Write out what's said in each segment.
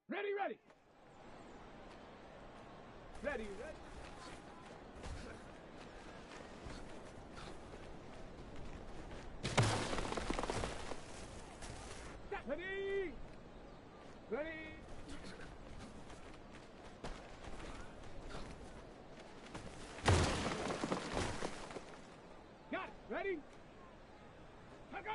Ready, ready. Ready, ready. Ready. Ready. Got it. Ready? Now go.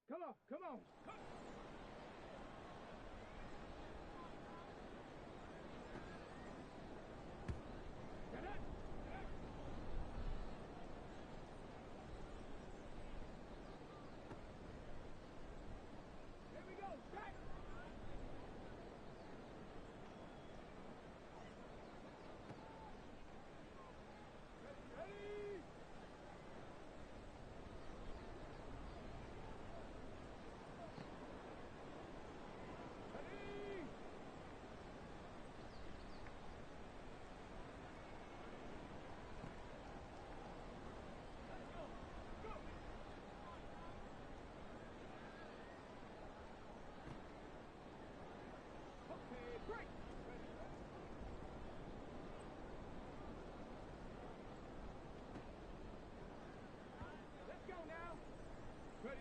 Come on, come on. Come. Get it. Here we go. Strike. Ready, ready. Ready. Let's go. Go. Okay, break. Ready, ready. Let's go now. Ready.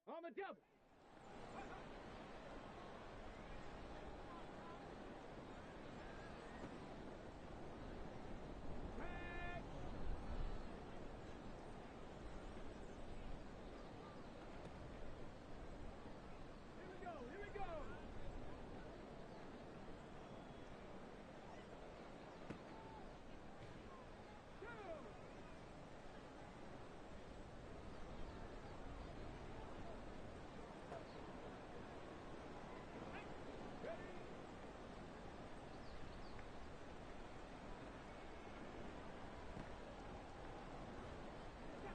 On the double. Back. Here we go. Here we go. Go. Ready.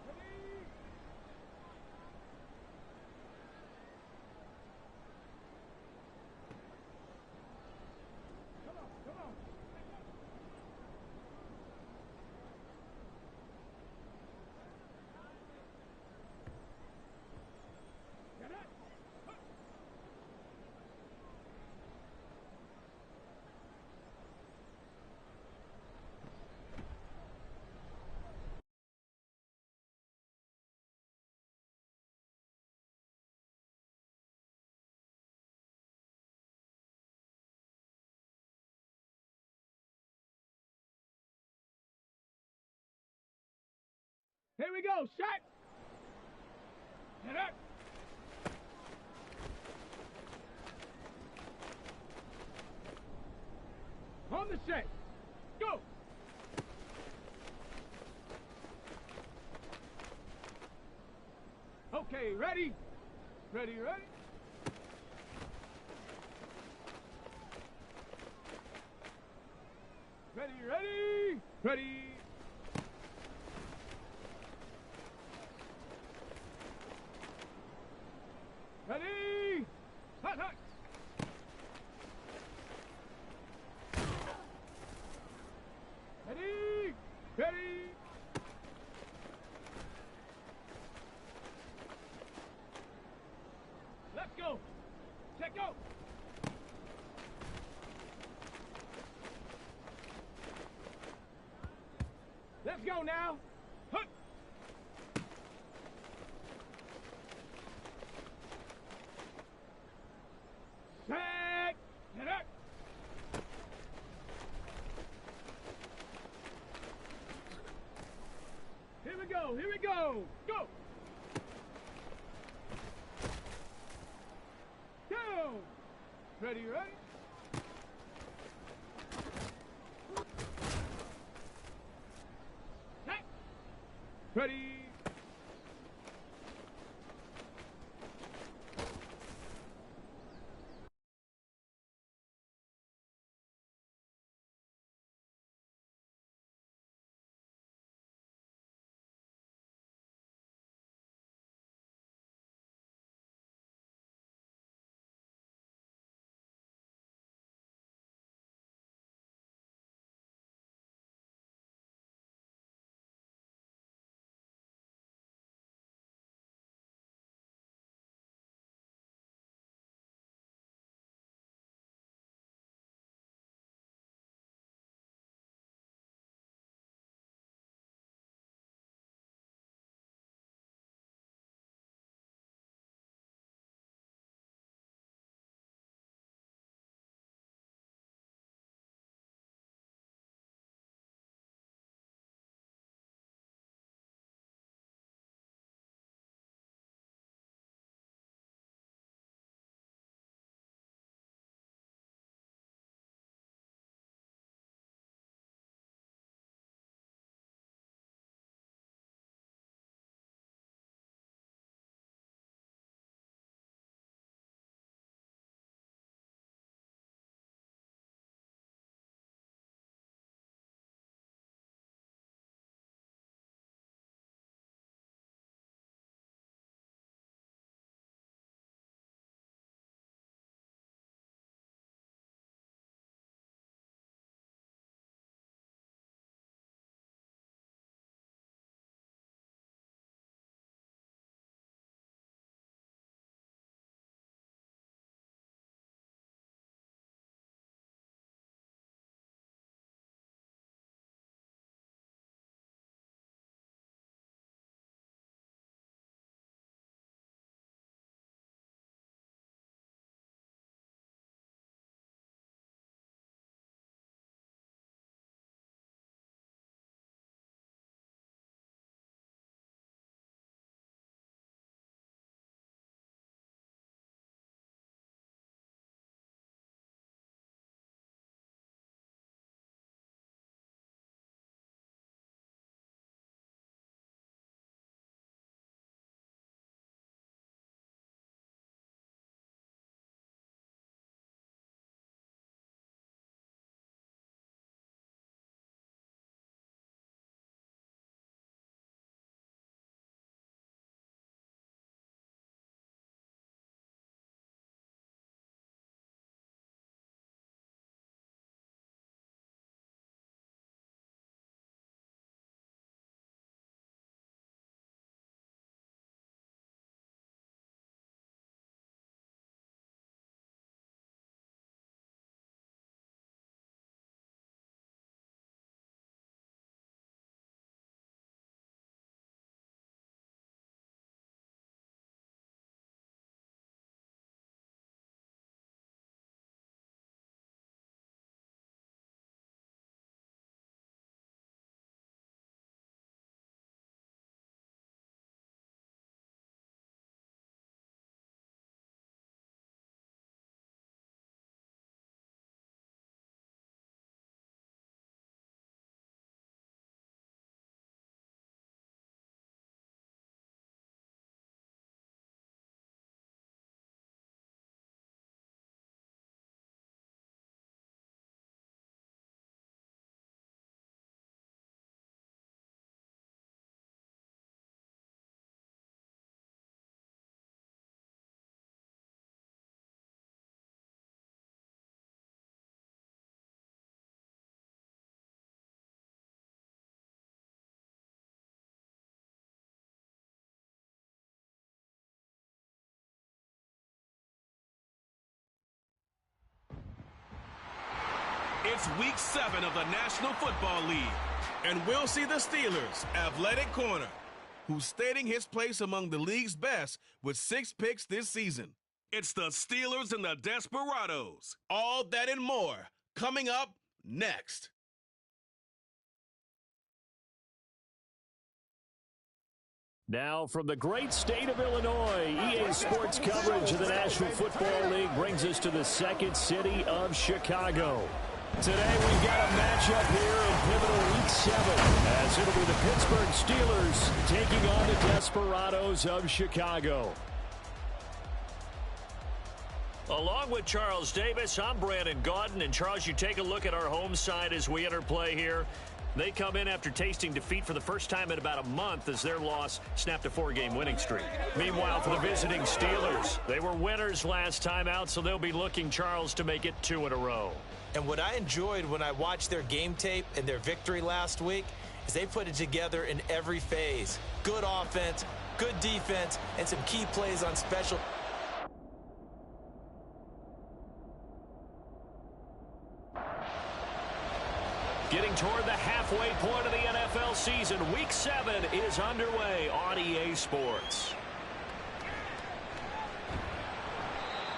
Ready. Come on, come on. Get it. Huh. Here we go. Shot. Get it. On the shake. Go. Okay, ready? Ready, ready? Ready, ready? Ready. Ready. Hot, hot. Ready. Ready. Let's go. Check out. Let's go now. Hut. Set. Get up. Here we go. Here we go. Go. go. Ready, ready. Hey. Ready. It's week 7 of the National Football League, and we'll see the Steelers' athletic corner, who's stating his place among the league's best with 6 picks this season. It's the Steelers and the Desperados. All that and more coming up next. Now from the great state of Illinois, EA Sports coverage of the National Football League brings us to the second city of Chicago. Today we've got a matchup here in pivotal Week 7, as it'll be the Pittsburgh Steelers taking on the Desperados of Chicago. Along with Charles Davis, I'm Brandon Gaudin. And Charles, you take a look at our home side as we enter play here. They come in after tasting defeat for the first time in about a month as their loss snapped a 4-game winning streak. Meanwhile, for the visiting Steelers, they were winners last time out, so they'll be looking, Charles, to make it 2 in a row. And what I enjoyed when I watched their game tape and their victory last week is they put it together in every phase. Good offense, good defense, and some key plays on special. Getting toward the halfway point of the NFL season, Week 7 is underway on EA Sports.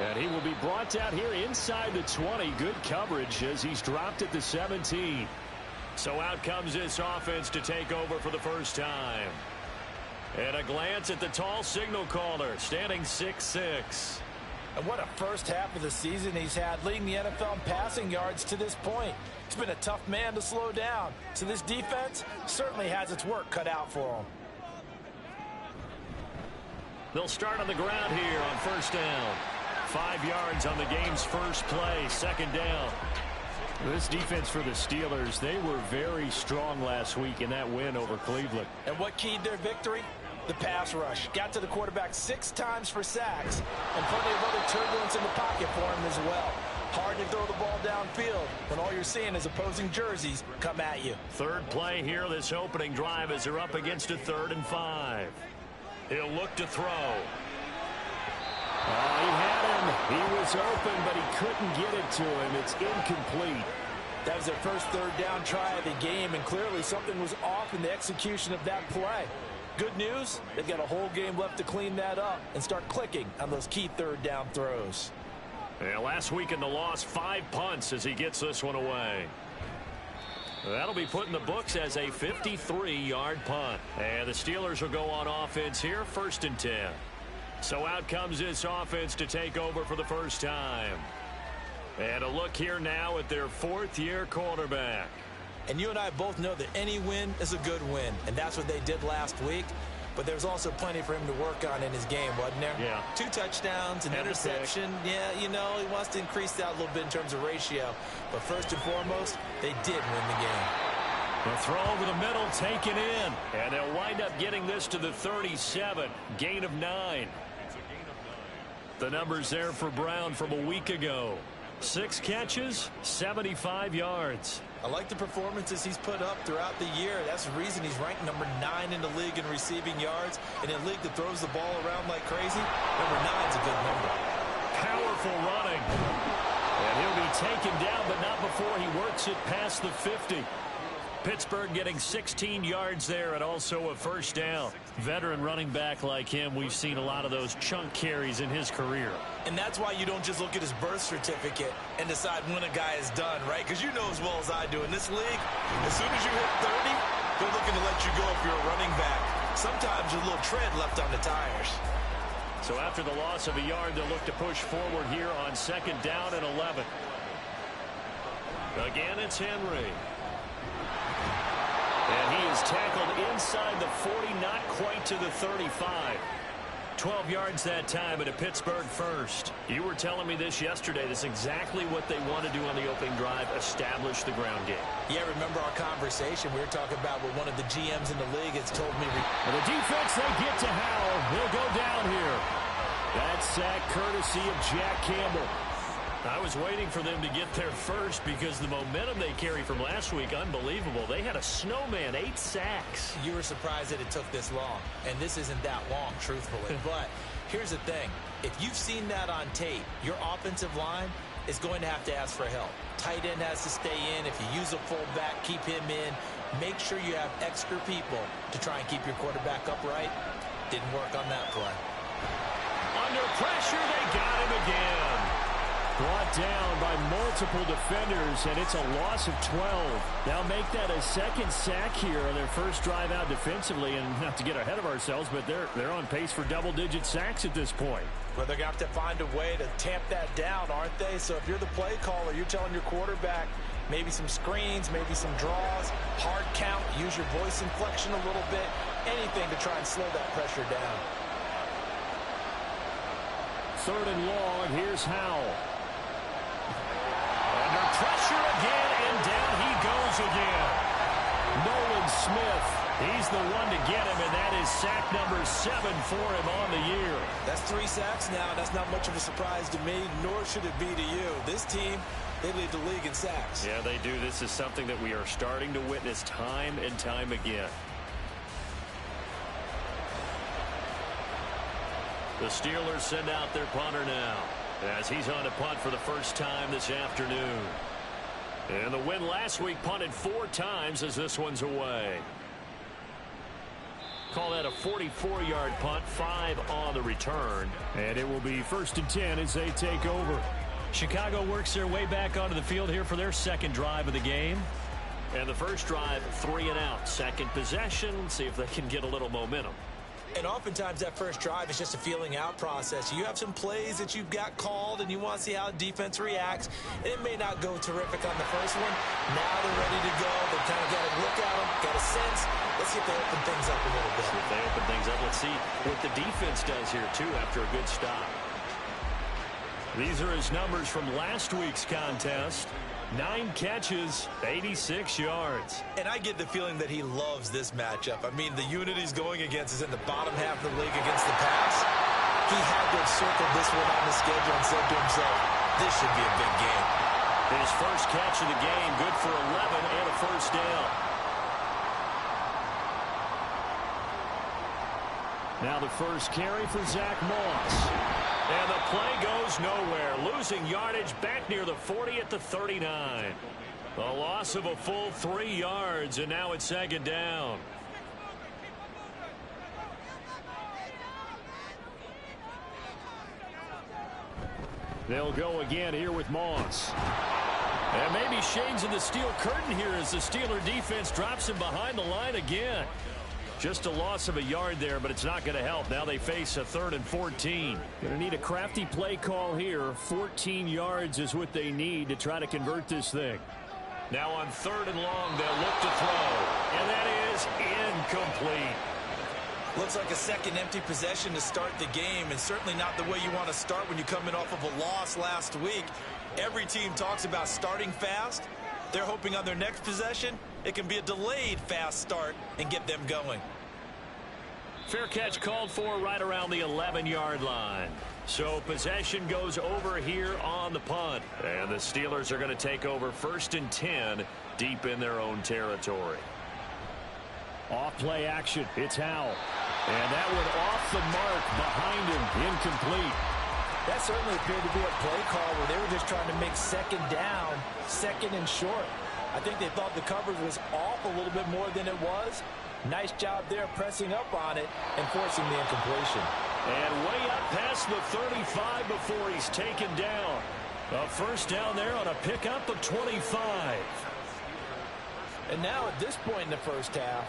And he will be brought down here inside the 20. Good coverage as he's dropped at the 17. So out comes this offense to take over for the first time. And a glance at the tall signal caller, standing 6'6". And what a first half of the season he's had, leading the NFL in passing yards to this point. He's been a tough man to slow down. So this defense certainly has its work cut out for him. They'll start on the ground here on first down. 5 yards on the game's first play, second down. This defense for the Steelers, they were very strong last week in that win over Cleveland. And what keyed their victory? The pass rush. Got to the quarterback 6 times for sacks, and plenty of other turbulence in the pocket for him as well. Hard to throw the ball downfield when all you're seeing is opposing jerseys come at you. Third play here, this opening drive, as they're up against a 3rd and 5. He'll look to throw. He had him. He was open, but he couldn't get it to him. It's incomplete. That was their first 3rd down try of the game, and clearly something was off in the execution of that play. Good news, they've got a whole game left to clean that up and start clicking on those key 3rd down throws. Yeah, last week in the loss, 5 punts as he gets this one away. That'll be put in the books as a 53-yard punt. And the Steelers will go on offense here, 1st and 10. So out comes this offense to take over for the first time. And a look here now at their 4th-year quarterback. And you and I both know that any win is a good win, and that's what they did last week. But there's also plenty for him to work on in his game, wasn't there? Yeah. 2 touchdowns, an interception. Yeah, you know, he wants to increase that a little bit in terms of ratio. But first and foremost, they did win the game. The throw over the middle taken in. And they'll wind up getting this to the 37. Gain of 9. The numbers there for Brown from a week ago. 6 catches, 75 yards. I like the performances he's put up throughout the year. That's the reason he's ranked number 9 in the league in receiving yards. In a league that throws the ball around like crazy, number 9's a good number. Powerful running. And he'll be taken down, but not before he works it past the 50. Pittsburgh getting 16 yards there and also a first down. Veteran running back like him, we've seen a lot of those chunk carries in his career. And that's why you don't just look at his birth certificate and decide when a guy is done, right? Because you know as well as I do, in this league, as soon as you hit 30, they're looking to let you go if you're a running back. Sometimes there's a little tread left on the tires. So after the loss of a yard, they'll look to push forward here on 2nd down and 11. Again, it's Henry. And he is tackled inside the 40, not quite to the 35. 12 yards that time and a Pittsburgh first. You were telling me this yesterday. This is exactly what they want to do on the opening drive, establish the ground game. Yeah, remember our conversation we were talking about with one of the GMs in the league has told me. And the defense, they get to Howell. He'll go down here. That sack courtesy of Jack Campbell. I was waiting for them to get there first because the momentum they carry from last week, unbelievable. They had a snowman, 8 sacks. You were surprised that it took this long, and this isn't that long, truthfully. But here's the thing. If you've seen that on tape, your offensive line is going to have to ask for help. Tight end has to stay in. If you use a fullback, keep him in. Make sure you have extra people to try and keep your quarterback upright. Didn't work on that play. Under pressure, they got him again. Brought down by multiple defenders, and it's a loss of 12. Now make that a second sack here on their first drive out defensively, and not to get ahead of ourselves, but they're on pace for double-digit sacks at this point. Well, they're going to have to find a way to tamp that down, aren't they? So if you're the play caller, you're telling your quarterback maybe some screens, maybe some draws, hard count, use your voice inflection a little bit, anything to try and slow that pressure down. Third and long, here's Howell. Under pressure again, and down he goes again. Nolan Smith, he's the one to get him, and that is sack number 7 for him on the year. That's 3 sacks now. That's not much of a surprise to me, nor should it be to you. This team, they lead the league in sacks. Yeah, they do. This is something that we are starting to witness time and time again. The Steelers send out their punter now, as he's on a punt for the first time this afternoon. And the win last week punted 4 times as this one's away. Call that a 44-yard punt, 5 on the return. And it will be 1st and 10 as they take over. Chicago works their way back onto the field here for their second drive of the game. And the first drive, 3 and out. Second possession, see if they can get a little momentum. And oftentimes that first drive is just a feeling out process. You have some plays that you've got called and you want to see how the defense reacts. It may not go terrific on the first one. Now they're ready to go. They've kind of got a look at them, got a sense. Let's see if they open things up a little bit. If they open things up, let's see what the defense does here too after a good stop. These are his numbers from last week's contest. 9 catches, 86 yards. And I get the feeling that he loves this matchup. I mean, the unit he's going against is in the bottom half of the league against the pass. He had to have circled this one on the schedule and said to himself, this should be a big game. His first catch of the game, good for 11 and a first down. Now the first carry for Zach Moss. And the play goes nowhere. Losing yardage back near the 40 at the 39. A loss of a full 3 yards, and now it's 2nd down. They'll go again here with Moss. And maybe shades of the steel curtain here as the Steeler defense drops him behind the line again. Just a loss of a yard there, but it's not going to help. Now they face a 3rd and 14. Going to need a crafty play call here. 14 yards is what they need to try to convert this thing. Now on 3rd and long, they'll look to throw. And that is incomplete. Looks like a second empty possession to start the game, and certainly not the way you want to start when you come in off of a loss last week. Every team talks about starting fast. They're hoping on their next possession, it can be a delayed fast start and get them going. Fair catch called for right around the 11-yard line. So possession goes over here on the punt. And the Steelers are going to take over 1st and 10 deep in their own territory. Off play action. It's Howell. And that one off the mark behind him. Incomplete. That certainly appeared to be a play call where they were just trying to make 2nd down, 2nd and short. I think they thought the coverage was off a little bit more than it was. Nice job there pressing up on it and forcing the incompletion. And way up past the 35 before he's taken down. A first down there on a pickup of 25. And now at this point in the first half,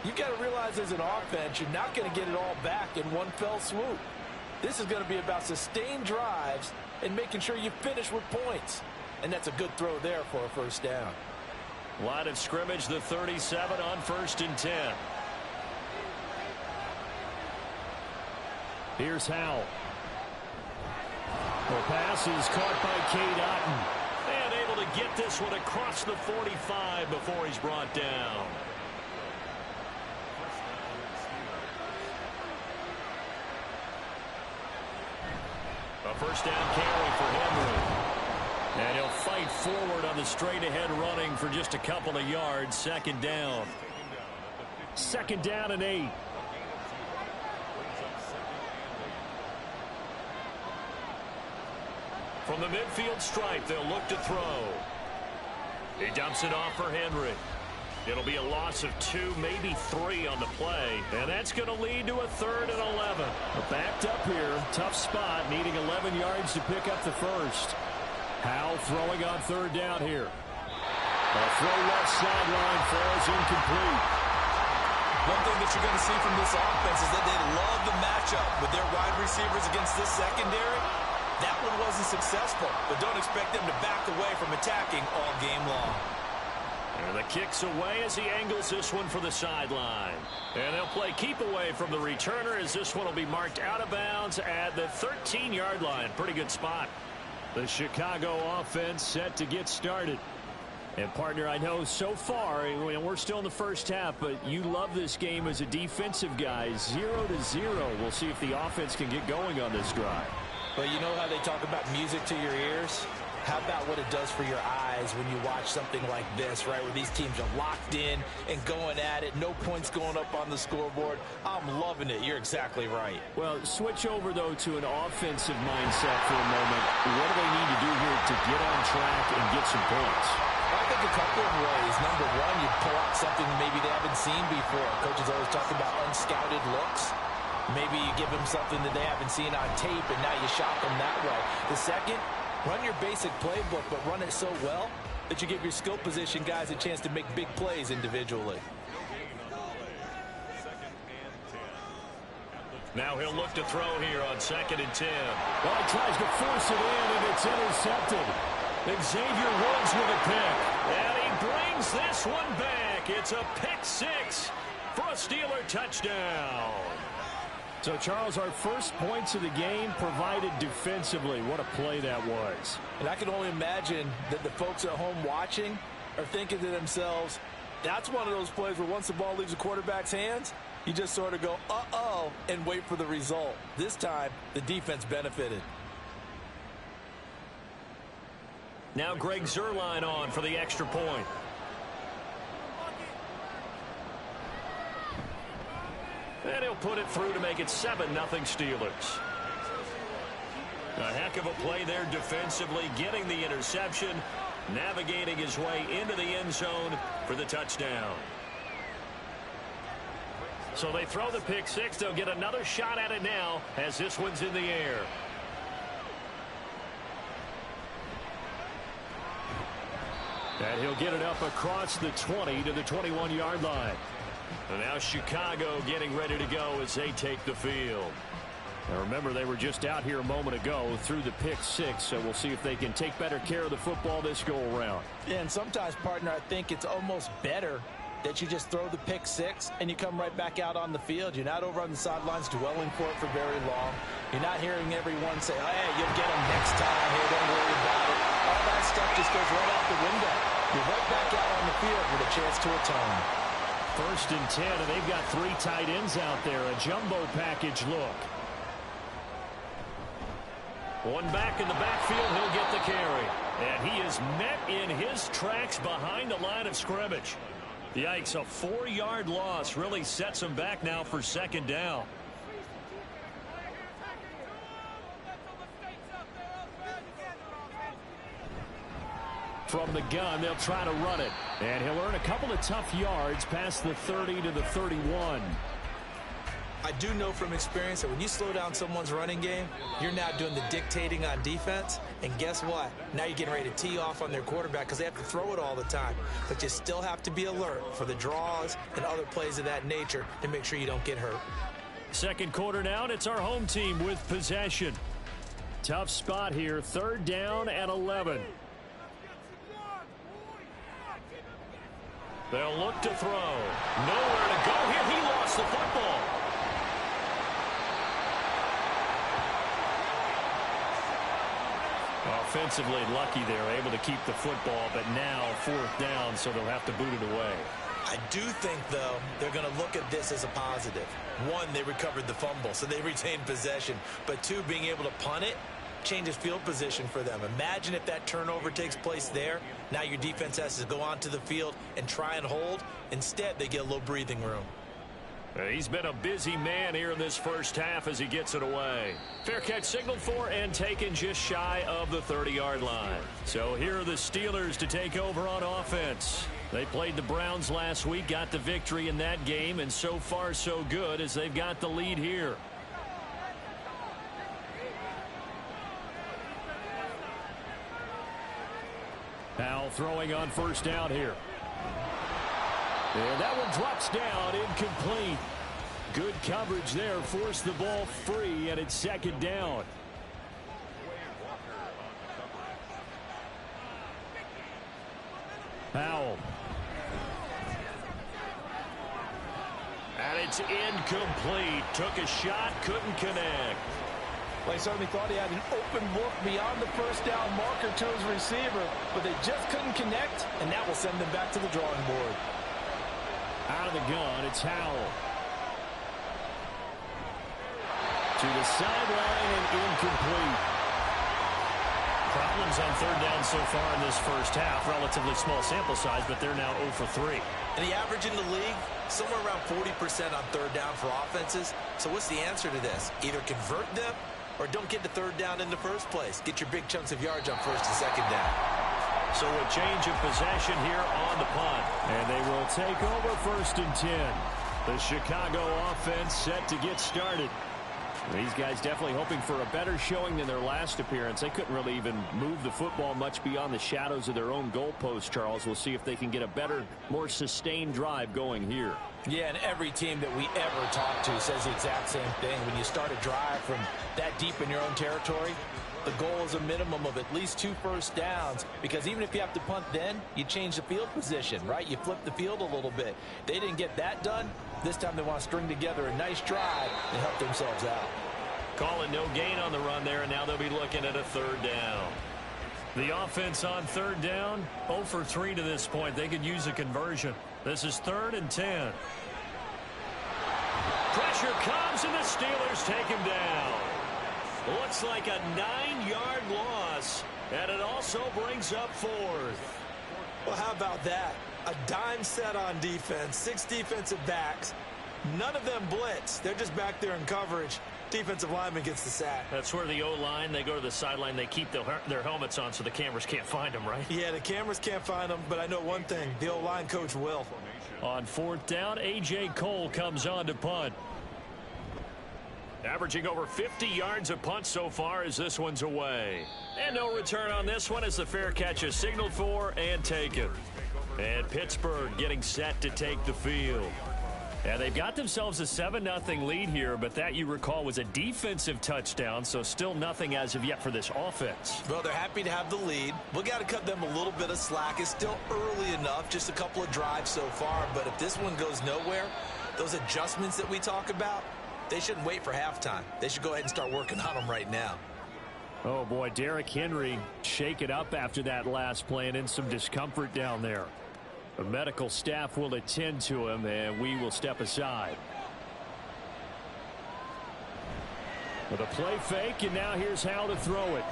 you've got to realize as an offense, you're not going to get it all back in one fell swoop. This is going to be about sustained drives and making sure you finish with points. And that's a good throw there for a first down. Line of scrimmage, the 37 on 1st and 10. Here's Howell. The pass is caught by Cade Otton. And able to get this one across the 45 before he's brought down. A first down carry for Henry. And he'll fight forward on the straight-ahead running for just a couple of yards. 2nd down. 2nd down and 8. From the midfield stripe, they'll look to throw. He dumps it off for Henry. It'll be a loss of 2, maybe 3 on the play. And that's going to lead to a 3rd and 11. Backed up here. Tough spot. Needing 11 yards to pick up the first. Howell throwing on third down here. A throw left sideline falls incomplete. One thing that you're going to see from this offense is that they love the matchup with their wide receivers against this secondary. That one wasn't successful, but don't expect them to back away from attacking all game long. And the kick's away as he angles this one for the sideline. And they'll play keep away from the returner as this one will be marked out of bounds at the 13-yard line. Pretty good spot. The Chicago offense set to get started. And, partner, I know so far, we're still in the first half, but you love this game as a defensive guy. 0-0. We'll see if the offense can get going on this drive. But you know how they talk about music to your ears? How about what it does for your eyes when you watch something like this, right, where these teams are locked in and going at it, no points going up on the scoreboard? I'm loving it. You're exactly right. Well, switch over, though, to an offensive mindset for a moment. What do they need to do here to get on track and get some points? I think a couple of ways. Number one, you pull out something maybe they haven't seen before. Coaches always talk about unscouted looks. Maybe you give them something that they haven't seen on tape, and now you shock them that way. The second, run your basic playbook, but run it so well that you give your skill position guys a chance to make big plays individually. Now he'll look to throw here on 2nd and 10. Well, he tries to force it in, and it's intercepted. Xavier Woods with a pick. And he brings this one back. It's a pick-6 for a Steeler touchdown. So, Charles, our first points of the game provided defensively. What a play that was. And I can only imagine that the folks at home watching are thinking to themselves, that's one of those plays where once the ball leaves the quarterback's hands, you just sort of go, uh-oh, and wait for the result. This time, the defense benefited. Now Greg Zuerlein on for the extra point. And he'll put it through to make it 7-0 Steelers. A heck of a play there defensively, getting the interception, navigating his way into the end zone for the touchdown. So they throw the pick-6. They'll get another shot at it now as this one's in the air. And he'll get it up across the 20 to the 21-yard line. And now Chicago getting ready to go as they take the field. Now remember, they were just out here a moment ago through the pick-6, so we'll see if they can take better care of the football this go-around. Yeah, and sometimes, partner, I think it's almost better that you just throw the pick-6 and you come right back out on the field. You're not over on the sidelines dwelling for it for very long. You're not hearing everyone say, hey, you'll get them next time. Hey, don't worry about it. All that stuff just goes right out the window. You're right back out on the field with a chance to atone. 1st and 10, and they've got 3 tight ends out there. A jumbo package look. One back in the backfield, he'll get the carry. And he is met in his tracks behind the line of scrimmage. Yikes, a 4-yard loss really sets him back now for 2nd down. From the gun, they'll try to run it. And he'll earn a couple of tough yards past the 30 to the 31. I do know from experience that when you slow down someone's running game, you're now doing the dictating on defense. And guess what? Now you're getting ready to tee off on their quarterback because they have to throw it all the time. But you still have to be alert for the draws and other plays of that nature to make sure you don't get hurt. 2nd quarter now, and it's our home team with possession. Tough spot here. 3rd down and 11. They'll look to throw. Nowhere to go here. He lost the football. Offensively lucky they're able to keep the football, but now 4th down, so they'll have to boot it away. I do think, though, they're going to look at this as a positive. 1, they recovered the fumble, so they retained possession. But 2, being able to punt it changes field position for them. Imagine if that turnover takes place there. Now your defense has to go onto the field and try and hold. Instead, they get a little breathing room. He's been a busy man here in this first half as he gets it away. Fair catch signaled for and taken just shy of the 30-yard line. So here are the Steelers to take over on offense. They played the Browns last week, got the victory in that game, and so far so good as they've got the lead here. throwing on first down here. And that one drops down, incomplete. Good coverage there, forced the ball free, and it's second down. Powell. And it's incomplete. Took a shot, couldn't connect. Well, he certainly thought he had an open look beyond the first down marker to his receiver, but they just couldn't connect, and that will send them back to the drawing board. Out of the gun, it's Howell. To the sideline and incomplete. Problems on third down so far in this first half. Relatively small sample size, but they're now 0 for 3. And the average in the league, somewhere around 40% on third down for offenses. So what's the answer to this? Either convert them or don't get to third down in the first place. Get your big chunks of yards on first and second down. So a change of possession here on the punt. And they will take over first and 10. The Chicago offense set to get started. These guys definitely hoping for a better showing than their last appearance. They couldn't really even move the football much beyond the shadows of their own goalpost, Charles. We'll see if they can get a better, more sustained drive going here. Yeah, and every team that we ever talk to says the exact same thing. When you start a drive from that deep in your own territory, the goal is a minimum of at least 2 first downs, because even if you have to punt then, you change the field position, right? You flip the field a little bit. They didn't get that done. This time they want to string together a nice drive and help themselves out. Call it no gain on the run there, and now they'll be looking at a third down. The offense on third down, 0 for 3 to this point. They could use a conversion. This is 3rd and 10. Pressure comes, and the Steelers take him down. Looks like a 9-yard loss, and it also brings up 4th. Well, how about that? A dime set on defense, 6 defensive backs. None of them blitz. They're just back there in coverage. Defensive lineman gets the sack. That's where the O-line, they go to the sideline, they keep their helmets on so the cameras can't find them, right? Yeah, the cameras can't find them, but I know one thing. The O-line coach will. On 4th down, A.J. Cole comes on to punt. Averaging over 50 yards a punt so far as this one's away. And no return on this one as the fair catch is signaled for and taken. And Pittsburgh getting set to take the field. Yeah, they've got themselves a 7-0 lead here, but that, you recall, was a defensive touchdown, so still nothing as of yet for this offense. Well, they're happy to have the lead. We got to cut them a little bit of slack. It's still early enough, just a couple of drives so far, but if this one goes nowhere, those adjustments that we talk about, they shouldn't wait for halftime. They should go ahead and start working on them right now. Oh, boy, Derrick Henry shake it up after that last play and in some discomfort down there. The medical staff will attend to him, and we will step aside. With a play fake, and now here's how to throw it.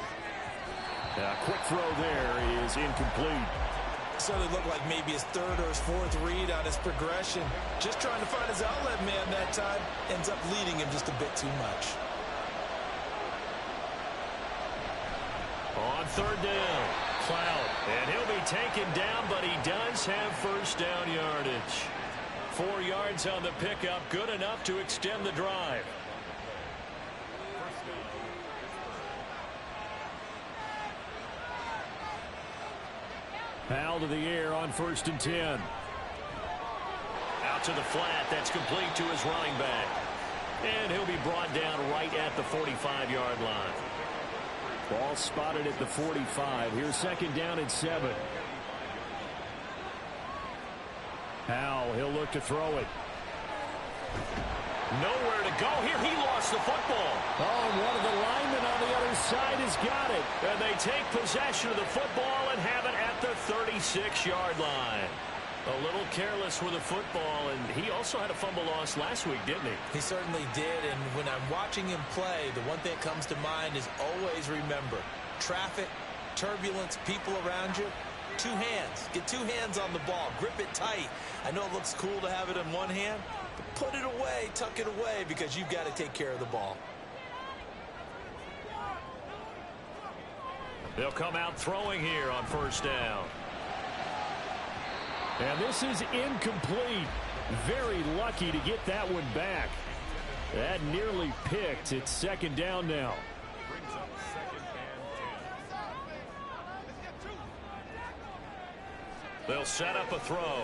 A quick throw there is incomplete. Certainly looked like maybe his 3rd or his 4th read on his progression. Just trying to find his outlet man that time. Ends up leading him just a bit too much. On 3rd down, Cloud. And he'll be taken down, but he does have first down yardage. 4 yards on the pickup, good enough to extend the drive. Powell to the air on 1st and 10. Out to the flat, that's complete to his running back. And he'll be brought down right at the 45-yard line. Ball spotted at the 45. Here's 2nd down and 7. Powell, he'll look to throw it. Nowhere to go here. He lost the football. Oh, and one of the linemen on the other side has got it. And they take possession of the football and have it at the 36-yard line. A little careless with the football, and he also had a fumble loss last week, didn't he? He certainly did, and when I'm watching him play, the one thing that comes to mind is always remember, traffic, turbulence, people around you, 2 hands. Get 2 hands on the ball. Grip it tight. I know it looks cool to have it in one hand, but put it away, tuck it away, because you've got to take care of the ball. They'll come out throwing here on 1st down. And this is incomplete. Very lucky to get that one back. That nearly picked. It's 2nd down now. They'll set up a throw.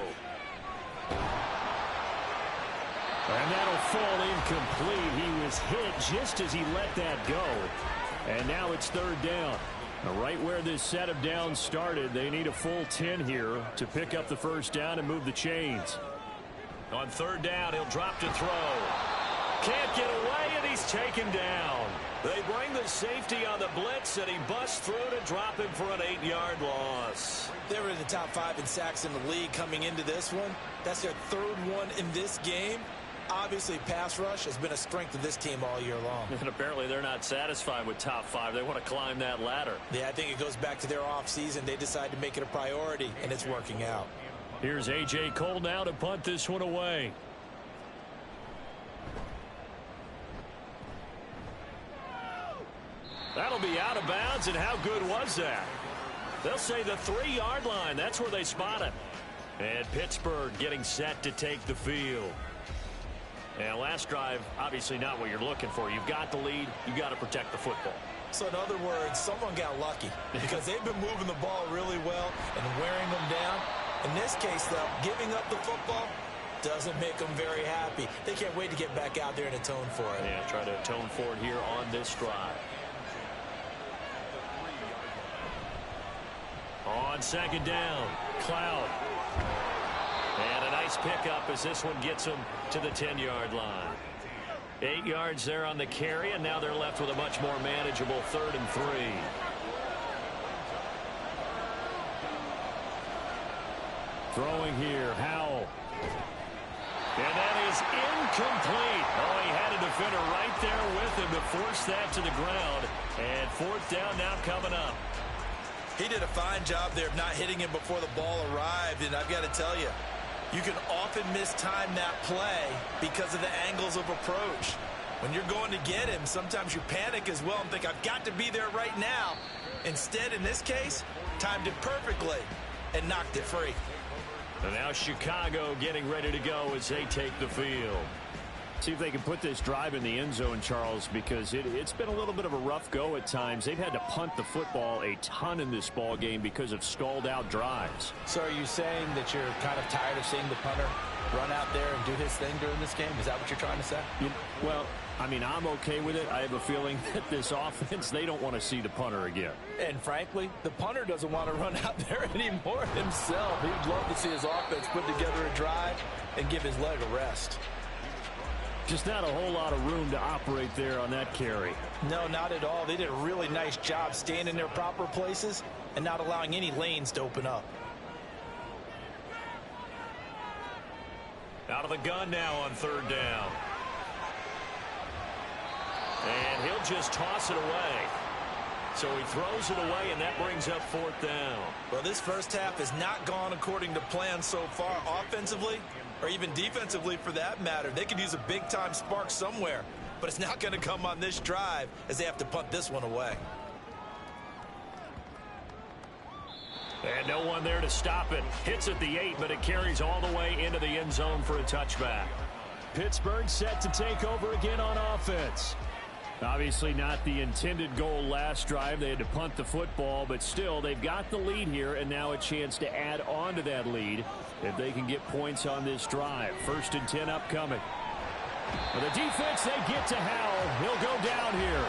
And that'll fall incomplete. He was hit just as he let that go. And now it's third down. Right where this set of downs started, they need a full 10 here to pick up the first down and move the chains. On third down, he'll drop to throw. Can't get away, and he's taken down. They bring the safety on the blitz, and he busts through to drop him for an 8-yard loss. They were in the top 5 in sacks in the league coming into this one. That's their third one in this game. Obviously, pass rush has been a strength of this team all year long. And apparently they're not satisfied with top 5. They want to climb that ladder. Yeah, I think it goes back to their offseason. They decided to make it a priority, and it's working out. Here's A.J. Cole now to punt this one away. That'll be out of bounds, and how good was that? They'll say the 3-yard line. That's where they spot it. And Pittsburgh getting set to take the field. And last drive, obviously not what you're looking for. You've got the lead. You've got to protect the football. So in other words, someone got lucky because they've been moving the ball really well and wearing them down. In this case, though, giving up the football doesn't make them very happy. They can't wait to get back out there and atone for it. Yeah, try to atone for it here on this drive. On second down, Cloud. And a nice pickup as this one gets him to the 10-yard line. 8 yards there on the carry, and now they're left with a much more manageable 3rd and 3. Throwing here, Howell. And that is incomplete. Oh, he had a defender right there with him to force that to the ground. And 4th down now coming up. He did a fine job there of not hitting him before the ball arrived, and I've got to tell you, you can often mistime that play because of the angles of approach. When you're going to get him, sometimes you panic as well and think, I've got to be there right now. Instead, in this case, timed it perfectly and knocked it free. And now Chicago getting ready to go as they take the field. See if they can put this drive in the end zone, Charles, because it's been a little bit of a rough go at times. They've had to punt the football a ton in this ball game because of stalled-out drives. So are you saying that you're kind of tired of seeing the punter run out there and do his thing during this game? Is that what you're trying to say? Well, I mean, I'm okay with it. I have a feeling that this offense, they don't want to see the punter again. And frankly, the punter doesn't want to run out there anymore himself. He'd love to see his offense put together a drive and give his leg a rest. Just not a whole lot of room to operate there on that carry. No, not at all. They did a really nice job staying in their proper places and not allowing any lanes to open up. Out of the gun now on 3rd down. And he'll just toss it away. So he throws it away, and that brings up 4th down. Well, this first half has not gone according to plan so far offensively or even defensively for that matter. They could use a big-time spark somewhere, but it's not going to come on this drive as they have to punt this one away. And no one there to stop it. Hits at the 8, but it carries all the way into the end zone for a touchback. Pittsburgh set to take over again on offense. Obviously not the intended goal last drive. They had to punt the football, but still they've got the lead here and now a chance to add on to that lead if they can get points on this drive. 1st and 10 upcoming. For the defense, they get to Howell. He'll go down here.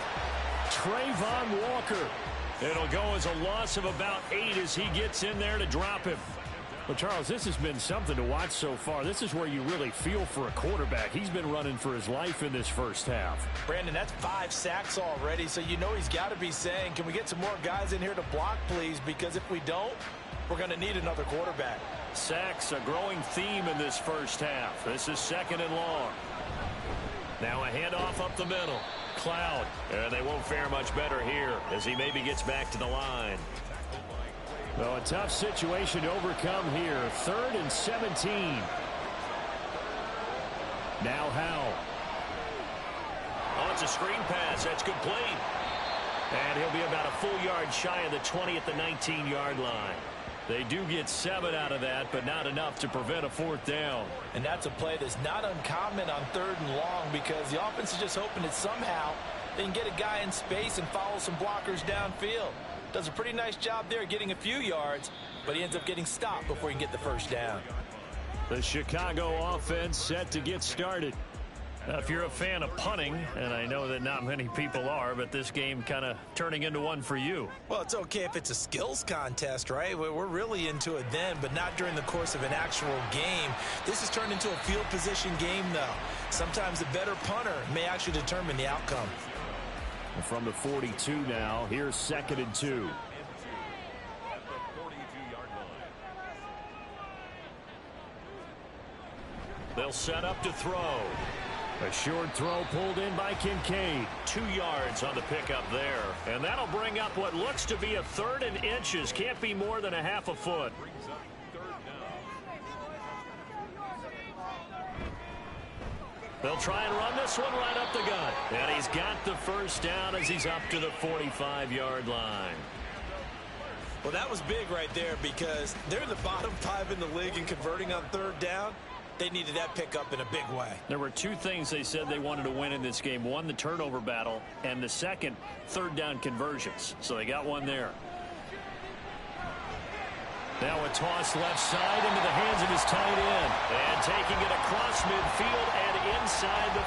Trayvon Walker. It'll go as a loss of about 8 as he gets in there to drop him. Well, Charles, this has been something to watch so far. This is where you really feel for a quarterback. He's been running for his life in this first half. Brandon, that's 5 sacks already, so you know he's got to be saying, can we get some more guys in here to block, please? Because if we don't, we're going to need another quarterback. Sacks, a growing theme in this first half. This is 2nd and long. Now a handoff up the middle. Cloud. And they won't fare much better here as he maybe gets back to the line. Well, a tough situation to overcome here. 3rd and 17. Now Howell. Oh, it's a screen pass. That's complete. And he'll be about a full yard shy of the 20 at the 19-yard line. They do get 7 out of that, but not enough to prevent a 4th down. And that's a play that's not uncommon on 3rd and long because the offense is just hoping that somehow they can get a guy in space and follow some blockers downfield. Does a pretty nice job there getting a few yards, but he ends up getting stopped before he can get the first down. The Chicago offense set to get started. Now, if you're a fan of punting, and I know that not many people are, but this game kind of turning into one for you. Well, it's okay if it's a skills contest, right? We're really into it then, but not during the course of an actual game. This has turned into a field position game, though. Sometimes the better punter may actually determine the outcome. From the 42 now, here's 2nd and 2. They'll set up to throw. A short throw pulled in by Kincaid. 2 yards on the pickup there. And that'll bring up what looks to be a 3rd and inches. Can't be more than a half a foot. They'll try and run this one right up the gut. And he's got the first down as he's up to the 45-yard line. Well, that was big right there because they're the bottom 5 in the league in converting on 3rd down. They needed that pickup in a big way. There were 2 things they said they wanted to win in this game. One, the turnover battle, and the second, 3rd down conversions. So they got one there. Now a toss left side into the hands of his tight end. And taking it across midfield and inside the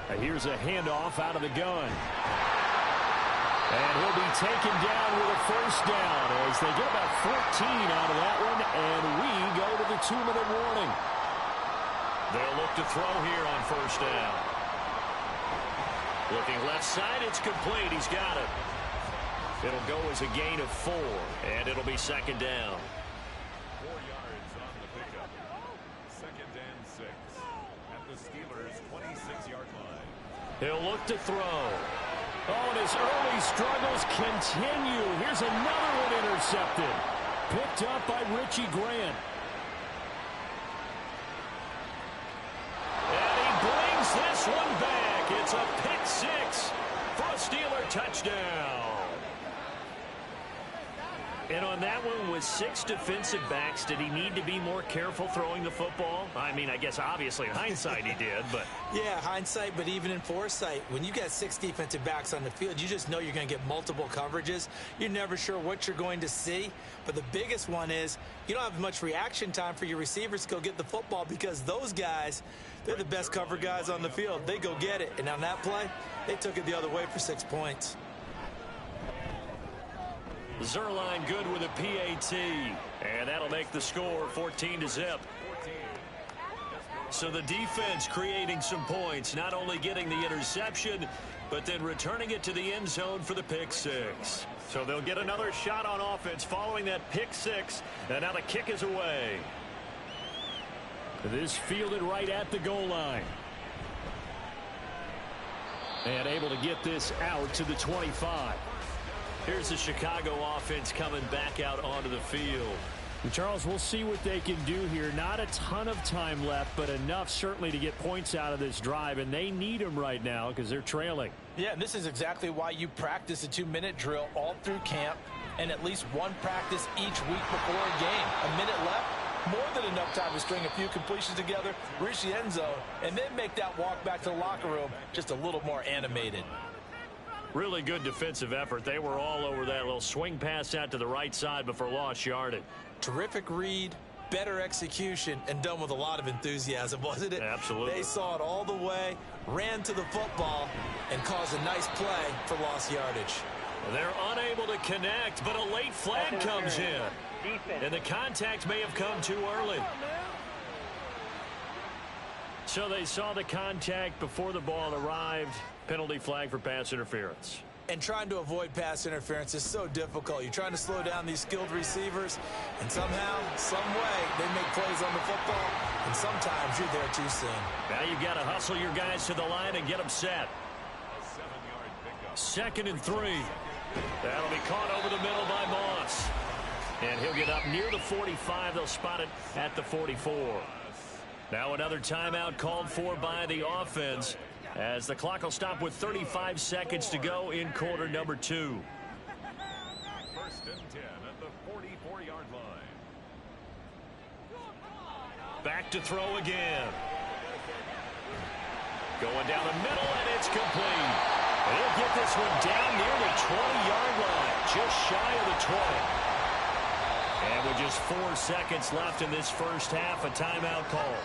45. Here's a handoff out of the gun. And he'll be taken down with a first down as they get about 14 out of that one, and we go to the 2-minute warning. They'll look to throw here on first down. Looking left side, it's complete. He's got it. It'll go as a gain of 4, and it'll be 2nd down. 4 yards on the pickup. 2nd and 6 at the Steelers' 26-yard line. He'll look to throw. Oh, and his early struggles continue. Here's another one intercepted. Picked up by Richie Grant. And he brings this one back. It's a pick 6 for a Steeler touchdown. And on that one, with 6 defensive backs, did he need to be more careful throwing the football? I mean, I guess obviously in hindsight he did, but... Yeah, hindsight, but even in foresight, when you got 6 defensive backs on the field, you just know you're going to get multiple coverages. You're never sure what you're going to see. But the biggest one is you don't have much reaction time for your receivers to go get the football because those guys, they're the best cover guys on the field. They go get it. And on that play, they took it the other way for 6 points. Zerline good with a PAT, and that'll make the score 14-0. So the defense creating some points, not only getting the interception, but then returning it to the end zone for the pick 6. So they'll get another shot on offense following that pick 6, and now the kick is away. This fielded right at the goal line. And able to get this out to the 25. Here's the Chicago offense coming back out onto the field. Charles, we'll see what they can do here. Not a ton of time left, but enough certainly to get points out of this drive, and they need them right now because they're trailing. Yeah, and this is exactly why you practice a 2-minute drill all through camp and at least one practice each week before a game. A minute left, more than enough time to string a few completions together, reach the end zone, and then make that walk back to the locker room just a little more animated. Really good defensive effort. They were all over that little swing pass out to the right side before lost yardage. Terrific read, better execution, and done with a lot of enthusiasm, wasn't it? Absolutely. They saw it all the way, ran to the football, and caused a nice play for lost yardage. They're unable to connect, but a late flag comes in. And the contact may have come too early. So they saw the contact before the ball arrived. Penalty flag for pass interference. And trying to avoid pass interference is so difficult. You're trying to slow down these skilled receivers, and somehow, some way, they make plays on the football, and sometimes you're there too soon. Now you've got to hustle your guys to the line and get them set. 2nd and 3. That'll be caught over the middle by Moss. And he'll get up near the 45. They'll spot it at the 44. Now another timeout called for by the offense, as the clock will stop with 35 seconds to go in quarter number 2. 1st and 10 at the 44-yard line. Back to throw again. Going down the middle, and it's complete. And he'll get this one down near the 20-yard line, just shy of the 20. And with just 4 seconds left in this first half, a timeout call.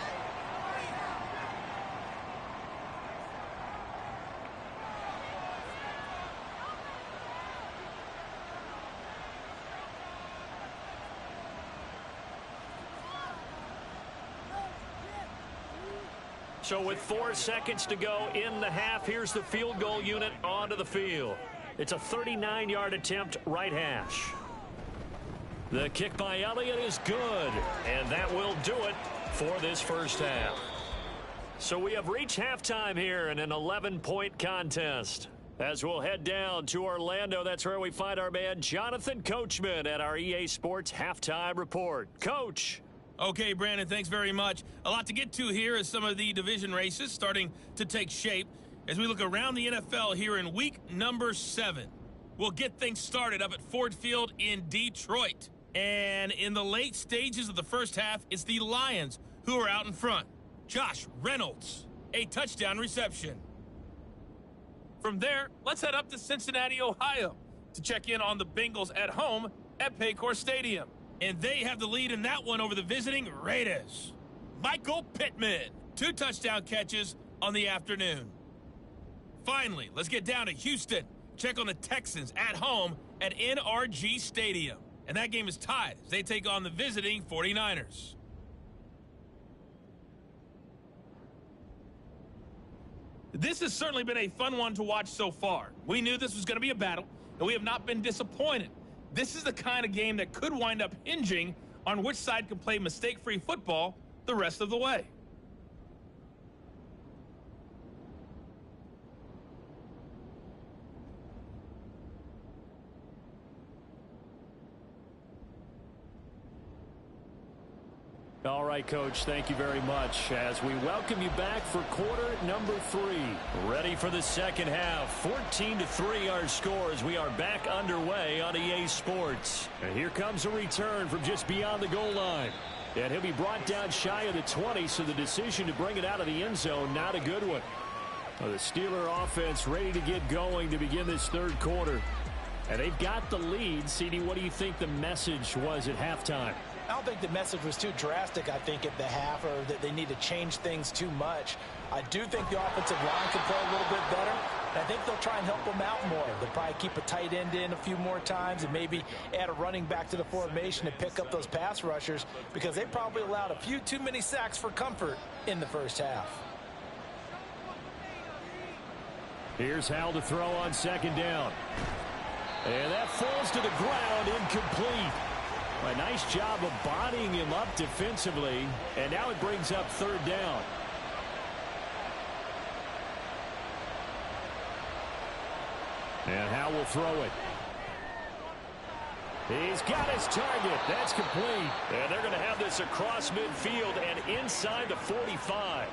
So with 4 seconds to go in the half, here's the field goal unit onto the field. It's a 39-yard attempt, right hash. The kick by Elliott is good, and that will do it for this first half. So we have reached halftime here in an 11-point contest. As we'll head down to Orlando, that's where we find our man Jonathan Coachman at our EA Sports Halftime Report. Coach. Okay, Brandon, thanks very much. A lot to get to here as some of the division races starting to take shape as we look around the NFL here in week number 7. We'll get things started up at Ford Field in Detroit. And in the late stages of the first half, it's the Lions who are out in front. Josh Reynolds, a touchdown reception. From there, let's head up to Cincinnati, Ohio to check in on the Bengals at home at Paycor Stadium. And they have the lead in that one over the visiting Raiders. Michael Pittman, 2 touchdown catches on the afternoon. Finally, let's get down to Houston. Check on the Texans at home at NRG Stadium. And that game is tied as they take on the visiting 49ers. This has certainly been a fun one to watch so far. We knew this was going to be a battle, and we have not been disappointed. This is the kind of game that could wind up hinging on which side can play mistake-free football the rest of the way. All right, Coach, thank you very much as we welcome you back for quarter number 3. Ready for the second half. 14-3 our score as we are back underway on EA Sports. And here comes a return from just beyond the goal line. And he'll be brought down shy of the 20, so the decision to bring it out of the end zone, not a good one. Well, the Steeler offense ready to get going to begin this third quarter. And they've got the lead. CD, what do you think the message was at halftime? I don't think the message was too drastic, I think, at the half, or that they need to change things too much. I do think the offensive line can play a little bit better. I think they'll try and help them out more. They'll probably keep a tight end in a few more times and maybe add a running back to the formation to pick up those pass rushers because they probably allowed a few too many sacks for comfort in the first half. Here's Hal to throw on second down. And that falls to the ground, incomplete. A nice job of bodying him up defensively, and now it brings up third down. And Hal will throw it. He's got his target. That's complete. And they're going to have this across midfield and inside the 45.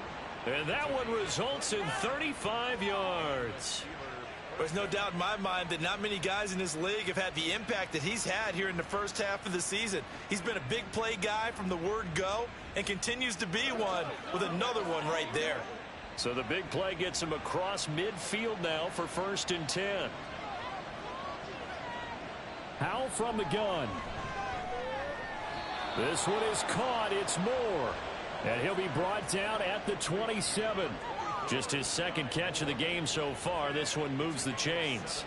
And that one results in 35 yards. There's no doubt in my mind that not many guys in this league have had the impact that he's had here in the first half of the season. He's been a big play guy from the word go and continues to be one with another one right there. So the big play gets him across midfield now for 1st and 10. Howell from the gun. This one is caught. It's Moore. And he'll be brought down at the 27. Just his second catch of the game so far. This one moves the chains.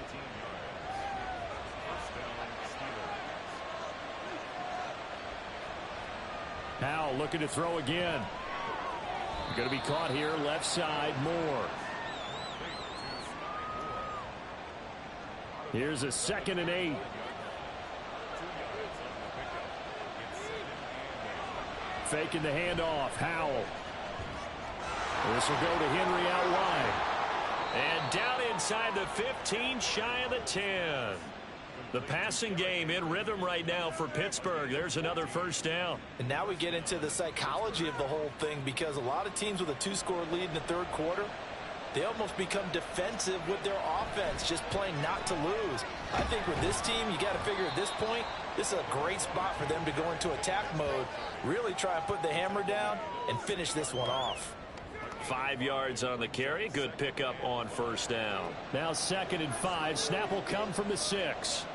Howell looking to throw again. Going to be caught here left side. Moore. Here's a 2nd and 8. Faking the handoff. Howell. This will go to Henry out wide. And down inside the 15, shy of the 10. The passing game in rhythm right now for Pittsburgh. There's another first down. And now we get into the psychology of the whole thing because a lot of teams with a 2-score lead in the third quarter, they almost become defensive with their offense, just playing not to lose. I think with this team, you got to figure at this point, this is a great spot for them to go into attack mode, really try and put the hammer down and finish this one off. 5 yards on the carry. Good pickup on first down. Now 2nd and 5. Snap will come from the 6.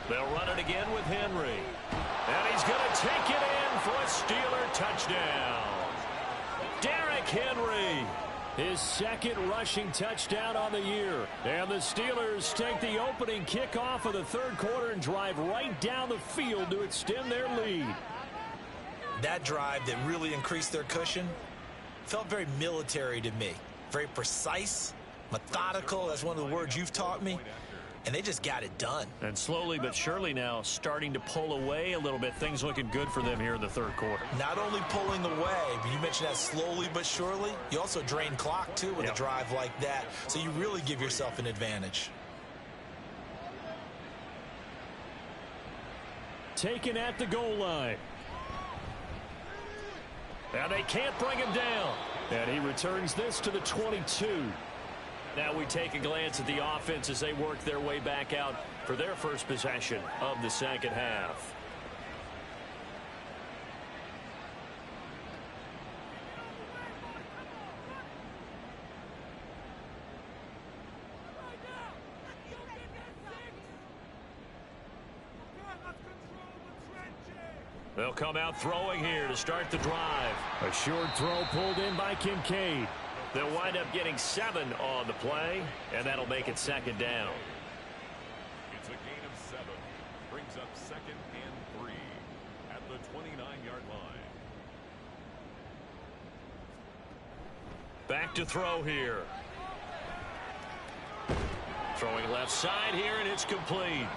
They'll run it again with Henry. And he's going to take it in for a Steeler touchdown. Derrick Henry. His 2nd rushing touchdown on the year. And the Steelers take the opening kickoff of the 3rd quarter and drive right down the field to extend their lead. That drive that really increased their cushion felt very military to me. Very precise, methodical. That's one of the words you've taught me. And they just got it done. And slowly but surely now starting to pull away a little bit. Things looking good for them here in the 3rd quarter. Not only pulling away, but you mentioned that slowly but surely. You also drain clock, too, with a drive like that. So you really give yourself an advantage. Taken at the goal line. And they can't bring him down. And he returns this to the 22. Now we take a glance at the offense as they work their way back out for their first possession of the 2nd half. They'll come out throwing here to start the drive. A short throw pulled in by Kincaid. They'll wind up getting 7 on the play, and that'll make it 2nd down. It's a gain of 7. Brings up 2nd and 3 at the 29-yard line. Back to throw here. Throwing left side here, and it's complete.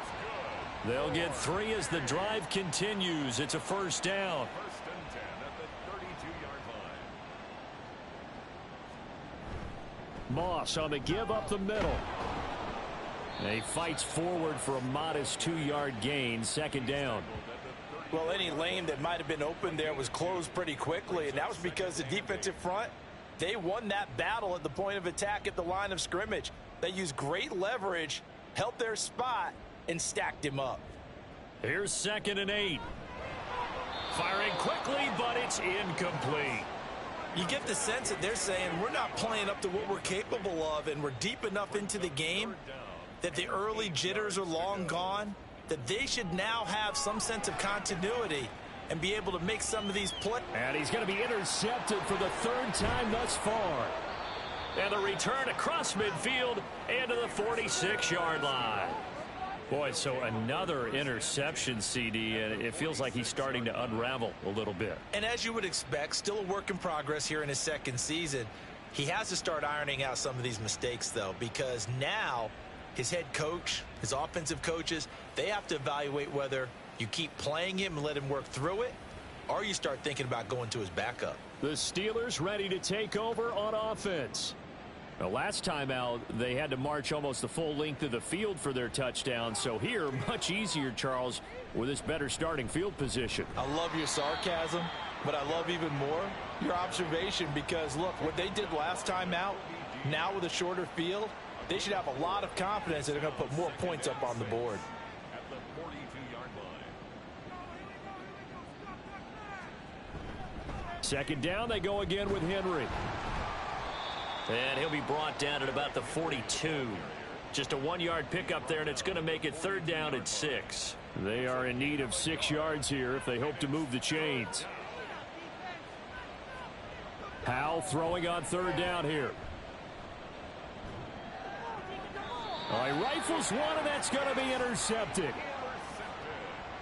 They'll get 3 as the drive continues. It's a 1st down. 1st and 10 at the 32-yard line. Moss on the give up the middle. And he fights forward for a modest 2-yard gain. 2nd down. Well, any lane that might have been open there was closed pretty quickly, and that was because the defensive front, they won that battle at the point of attack at the line of scrimmage. They used great leverage, held their spot, and stacked him up. Here's 2nd and 8. Firing quickly, but it's incomplete. You get the sense that they're saying we're not playing up to what we're capable of, and we're deep enough into the game that the early jitters are long gone, that they should now have some sense of continuity and be able to make some of these plays. And he's going to be intercepted for the 3rd time thus far. And the return across midfield and to the 46-yard line. Boy, so another interception, CD, and it feels like he's starting to unravel a little bit. And as you would expect, still a work in progress here in his 2nd season. He has to start ironing out some of these mistakes, though, because now his head coach, his offensive coaches, they have to evaluate whether you keep playing him and let him work through it, or you start thinking about going to his backup. The Steelers ready to take over on offense. The last time out, they had to march almost the full length of the field for their touchdown. So here, much easier, Charles, with this better starting field position. I love your sarcasm, but I love even more your observation because, look, what they did last time out, now with a shorter field, they should have a lot of confidence that they're going to put more points up on the board. At the 42-yard line. 2nd down, they go again with Henry. And he'll be brought down at about the 42. Just a 1-yard pickup there, and it's going to make it 3rd down and 6. They are in need of 6 yards here if they hope to move the chains. Powell throwing on 3rd down here. He rifles one, and that's going to be intercepted.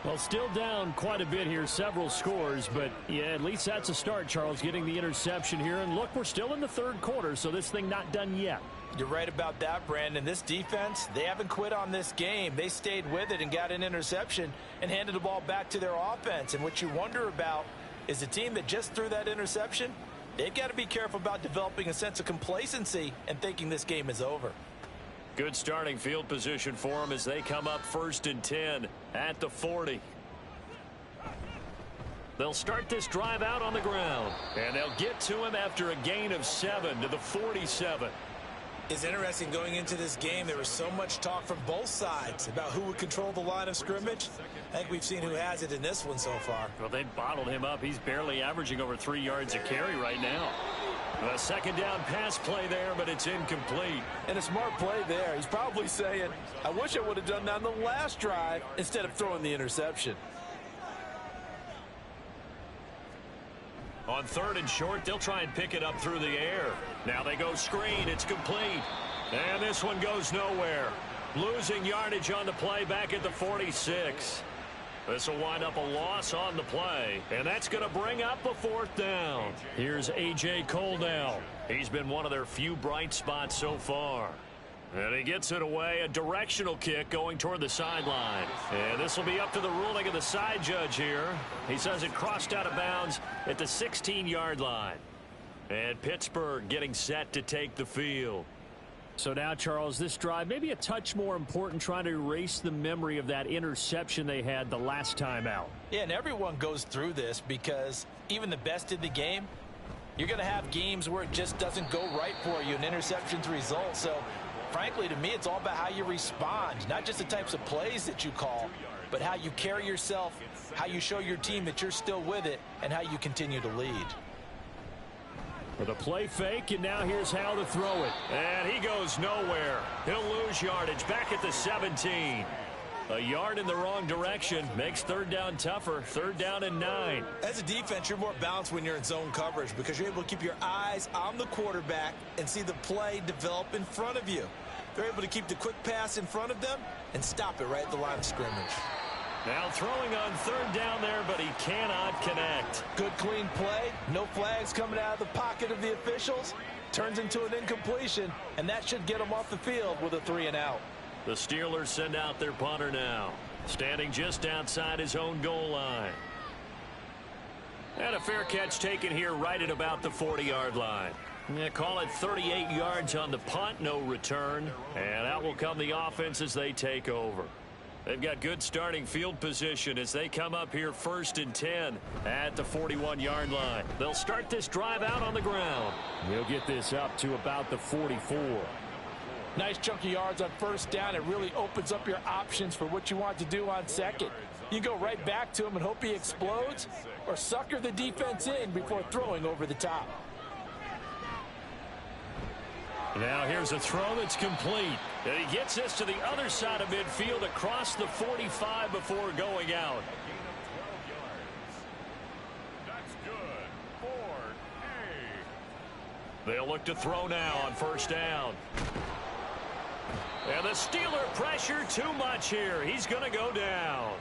Well, still down quite a bit here, several scores, but yeah, at least that's a start, Charles, getting the interception here. And look, we're still in the 3rd quarter, so this thing not done yet. You're right about that, Brandon. This defense, they haven't quit on this game. They stayed with it and got an interception and handed the ball back to their offense. And what you wonder about is the team that just threw that interception, they've got to be careful about developing a sense of complacency and thinking this game is over. Good starting field position for them as they come up 1st and 10 at the 40. They'll start this drive out on the ground, and they'll get to him after a gain of 7 to the 47. It's interesting going into this game. There was so much talk from both sides about who would control the line of scrimmage. I think we've seen who has it in this one so far. Well, they bottled him up. He's barely averaging over 3 yards a carry right now. A second down pass play there, but it's incomplete. And a smart play there. He's probably saying, I wish I would have done that on the last drive instead of throwing the interception. On 3rd and short, they'll try and pick it up through the air. Now they go screen. It's complete. And this one goes nowhere. Losing yardage on the play back at the 46. This will wind up a loss on the play. And that's going to bring up a 4th down. Here's A.J. Cole now. He's been one of their few bright spots so far. And he gets it away, a directional kick going toward the sideline. And this will be up to the ruling of the side judge here. He says it crossed out of bounds at the 16-yard line. And Pittsburgh getting set to take the field. So now, Charles, this drive maybe a touch more important, trying to erase the memory of that interception they had the last time out. Yeah, and everyone goes through this because even the best in the game, you're going to have games where it just doesn't go right for you, and interceptions result. So frankly, to me, it's all about how you respond, not just the types of plays that you call, but how you carry yourself, how you show your team that you're still with it, and how you continue to lead. With a play fake, and now here's how to throw it. And he goes nowhere. He'll lose yardage back at the 17. A yard in the wrong direction makes 3rd down tougher. 3rd down and 9. As a defense, you're more balanced when you're in zone coverage because you're able to keep your eyes on the quarterback and see the play develop in front of you. They're able to keep the quick pass in front of them and stop it right at the line of scrimmage. Now throwing on 3rd down there, but he cannot connect. Good clean play. No flags coming out of the pocket of the officials. Turns into an incompletion, and that should get him off the field with a 3-and-out. The Steelers send out their punter now, standing just outside his own goal line. And a fair catch taken here right at about the 40-yard line. They call it 38 yards on the punt, no return. And out will come the offense as they take over. They've got good starting field position as they come up here 1st and 10 at the 41-yard line. They'll start this drive out on the ground. They'll get this up to about the 44. Nice chunk of yards on 1st down. It really opens up your options for what you want to do on 2nd. You go right back to him and hope he explodes, or sucker the defense in before throwing over the top. Now here's a throw that's complete. And he gets this to the other side of midfield across the 45 before going out. That's good. 4A. They'll look to throw now on 1st down. And the Steeler pressure too much here. He's going to go down.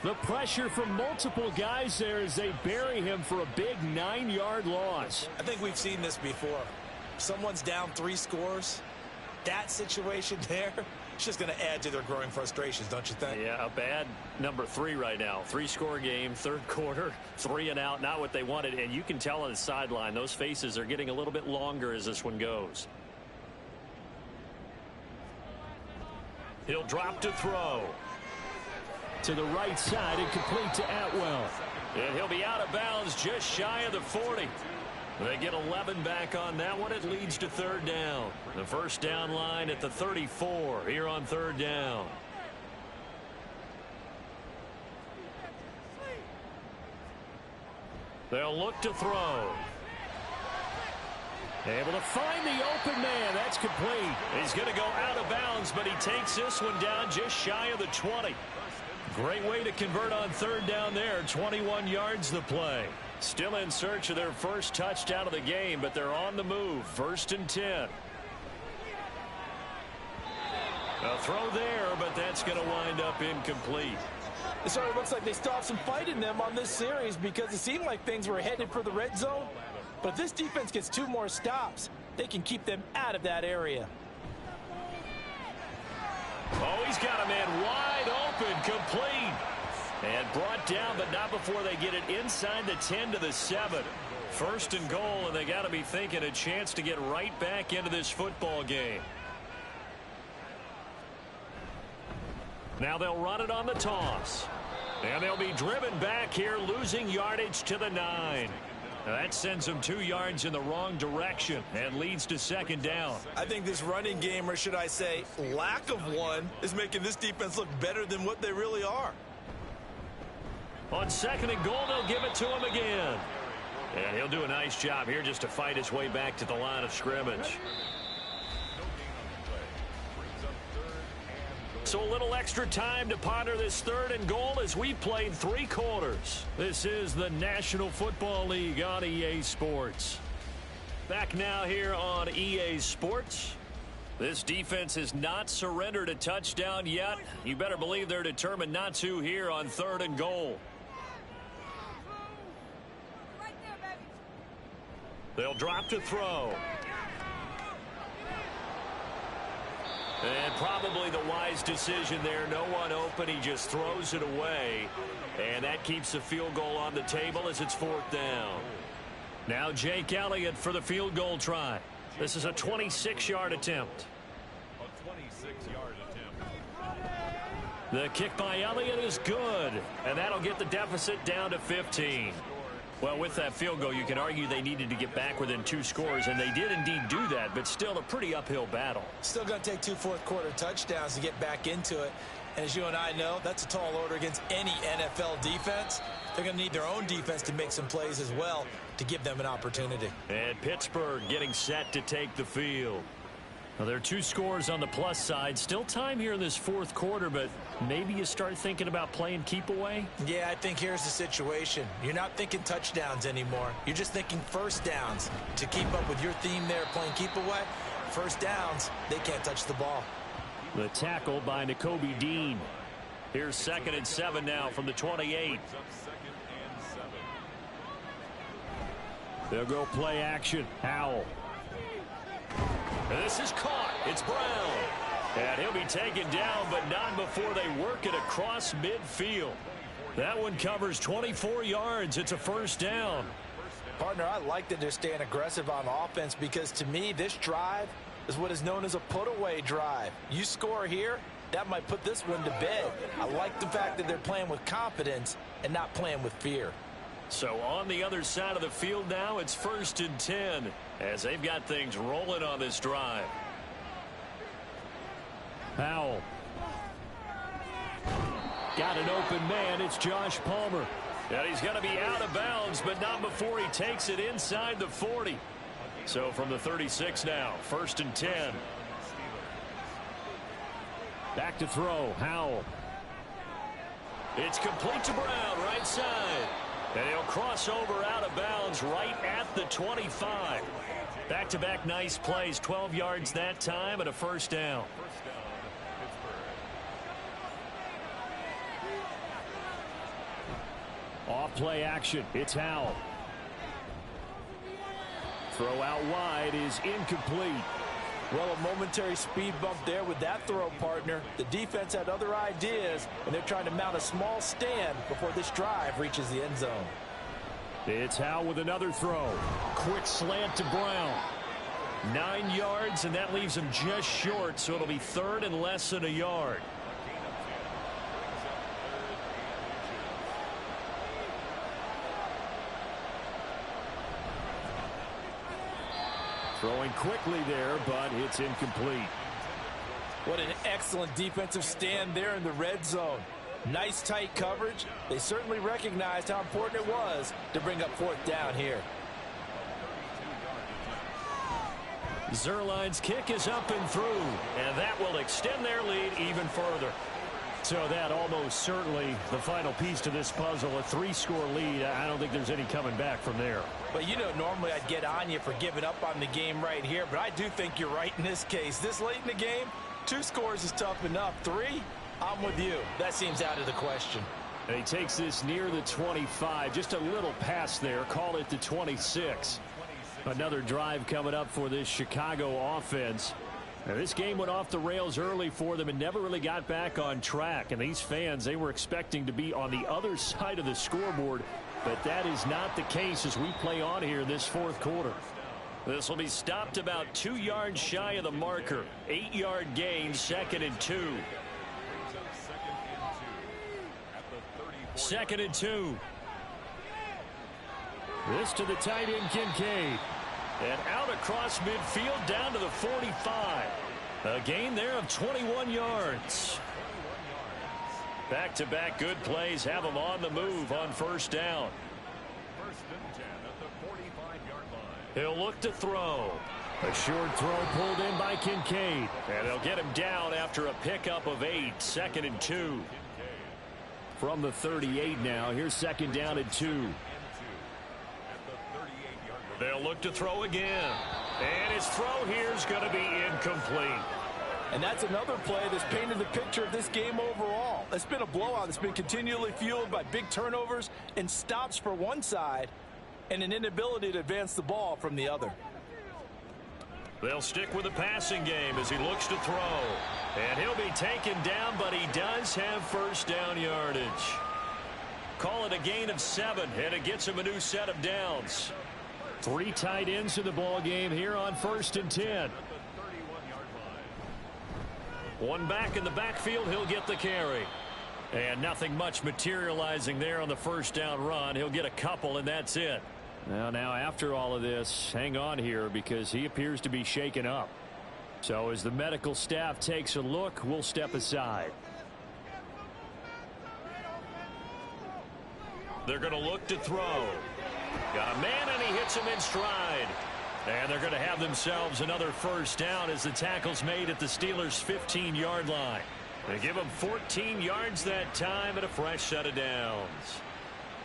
The pressure from multiple guys there as they bury him for a big 9-yard loss. I think we've seen this before. Someone's down 3 scores. That situation there, it's just going to add to their growing frustrations, don't you think? Yeah, a bad number 3 right now. 3-score game, 3rd quarter, 3-and-out, not what they wanted. And you can tell on the sideline, those faces are getting a little bit longer as this one goes. He'll drop to throw. To the right side and complete to Atwell. And he'll be out of bounds just shy of the 40. They get 11 back on that one. It leads to 3rd down. The 1st down line at the 34 here on 3rd down. They'll look to throw. Able to find the open man. That's complete. He's going to go out of bounds, but he takes this one down just shy of the 20. Great way to convert on 3rd down there. 21 yards the play. Still in search of their first touchdown of the game, but they're on the move. 1st and 10. A throw there, but that's going to wind up incomplete. It sort of looks like they still have some fight in them on this series because it seemed like things were headed for the red zone. But if this defense gets 2 more stops, they can keep them out of that area. Oh, he's got a man wide open, complete. And brought down, but not before they get it inside the 10 to the 7. 1st and goal, and they got to be thinking a chance to get right back into this football game. Now they'll run it on the toss. And they'll be driven back here, losing yardage to the 9. Now that sends them 2 yards in the wrong direction and leads to second down. I think this running game, or should I say lack of one, is making this defense look better than what they really are. On second and goal, they'll give it to him again. And he'll do a nice job here just to fight his way back to the line of scrimmage. So a little extra time to ponder this third and goal as we played 3 quarters. This is the National Football League on EA Sports. Back now here on EA Sports. This defense has not surrendered a touchdown yet. You better believe they're determined not to here on third and goal. They'll drop to throw. And probably the wise decision there. No one open. He just throws it away. And that keeps the field goal on the table as it's 4th down. Now Jake Elliott for the field goal try. This is a 26-yard attempt. A 26-yard attempt. The kick by Elliott is good. And that'll get the deficit down to 15. Well, with that field goal, you can argue they needed to get back within 2 scores, and they did indeed do that, but still a pretty uphill battle. Still going to take 2 fourth-quarter touchdowns to get back into it. And as you and I know, that's a tall order against any NFL defense. They're going to need their own defense to make some plays as well to give them an opportunity. And Pittsburgh getting set to take the field. Now, there are 2 scores on the plus side. Still time here in this 4th quarter, but maybe you start thinking about playing keep away? Yeah, I think here's the situation. You're not thinking touchdowns anymore. You're just thinking first downs. To keep up with your theme there, playing keep away, first downs, they can't touch the ball. The tackle by Nakobe Dean. Here's 2nd and 7 now from the 28. They'll go play action. Howell. This is caught. It's Brown. And he'll be taken down, but not before they work it across midfield. That one covers 24 yards. It's a first down. Partner, I like that they're staying aggressive on offense because to me, this drive is what is known as a put-away drive. You score here, that might put this one to bed. I like the fact that they're playing with confidence and not playing with fear. So on the other side of the field now, it's 1st and 10 as they've got things rolling on this drive. Howell. Got an open man. It's Josh Palmer. And he's going to be out of bounds, but not before he takes it inside the 40. So from the 36 now, 1st and 10. Back to throw. Howell. It's complete to Brown, right side. And he'll cross over out of bounds right at the 25. Back-to-back nice plays, 12 yards that time and a first down. Off play action. It's Howell. Throw out wide is incomplete. Well, a momentary speed bump there with that throw, partner. The defense had other ideas, and they're trying to mount a small stand before this drive reaches the end zone. It's Howell with another throw. Quick slant to Brown. 9 yards, and that leaves him just short, so it'll be 3rd and less than a yard. Throwing quickly there, but it's incomplete. What an excellent defensive stand there in the red zone. Nice tight coverage. They certainly recognized how important it was to bring up 4th down here. Zerline's kick is up and through, and that will extend their lead even further. So that almost certainly the final piece to this puzzle, a 3-score lead. I don't think there's any coming back from there. Well, you know, normally I'd get on you for giving up on the game right here, but I do think you're right in this case. This late in the game, 2 scores is tough enough. 3, I'm with you. That seems out of the question. And he takes this near the 25. Just a little pass there. Call it the 26. Another drive coming up for this Chicago offense. Now, this game went off the rails early for them and never really got back on track. And these fans, they were expecting to be on the other side of the scoreboard. But that is not the case as we play on here this 4th quarter. This will be stopped about 2 yards shy of the marker. 8-yard gain, 2nd and 2. 2nd and 2. This to the tight end, Kincaid. And out across midfield down to the 45. A gain there of 21 yards. Back-to-back good plays have them on the move on first down. First and 10 at the 45-yard line. He'll look to throw. A short throw pulled in by Kincaid. And they'll get him down after a pickup of 8. 2nd and 2. From the 38 now. Here's 2nd down and 2. They'll look to throw again. And his throw here is going to be incomplete. And that's another play that's painted the picture of this game overall. It's been a blowout that's been continually fueled by big turnovers and stops for one side and an inability to advance the ball from the other. They'll stick with the passing game as he looks to throw. And he'll be taken down, but he does have first down yardage. Call it a gain of 7, and it gets him a new set of downs. 3 tight ends in the ball game here on 1st and 10. One back in the backfield, he'll get the carry. And nothing much materializing there on the first down run. He'll get a couple, and that's it. Now after all of this, hang on here because he appears to be shaken up. So as the medical staff takes a look, we'll step aside. They're going to look to throw. Got a man, and he hits him in stride. And they're going to have themselves another first down as the tackle's made at the Steelers' 15-yard line. They give them 14 yards that time and a fresh set of downs.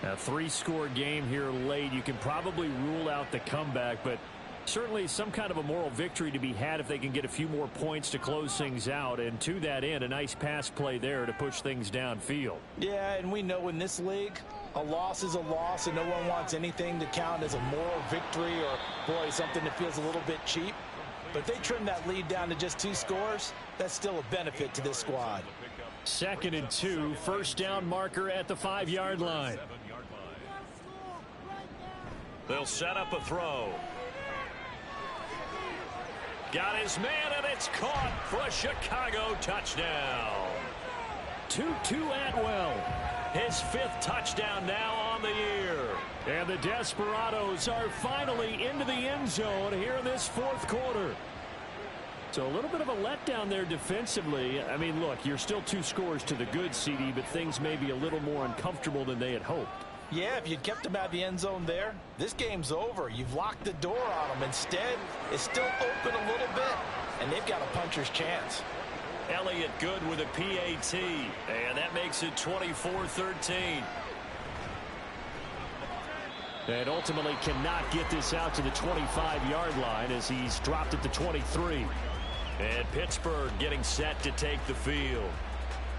A 3-score game here late. You can probably rule out the comeback, but certainly some kind of a moral victory to be had if they can get a few more points to close things out. And to that end, a nice pass play there to push things downfield. Yeah, and we know in this league, a loss is a loss, and no one wants anything to count as a moral victory or, boy, something that feels a little bit cheap. But if they trim that lead down to just 2 scores, that's still a benefit to this squad. 2nd and 2, first down marker at the 5-yard line. They'll set up a throw. Got his man, and it's caught for a Chicago touchdown. Tutu Atwell. His 5th touchdown now on the year. And the Desperados are finally into the end zone here in this 4th quarter. So a little bit of a letdown there defensively. I mean, look, you're still 2 scores to the good, CD, but things may be a little more uncomfortable than they had hoped. Yeah, if you'd kept them out of the end zone there, this game's over. You've locked the door on them. Instead, it's still open a little bit, and they've got a puncher's chance. Elliott good with a PAT, and that makes it 24-13. And ultimately cannot get this out to the 25-yard line as he's dropped at the 23. And Pittsburgh getting set to take the field.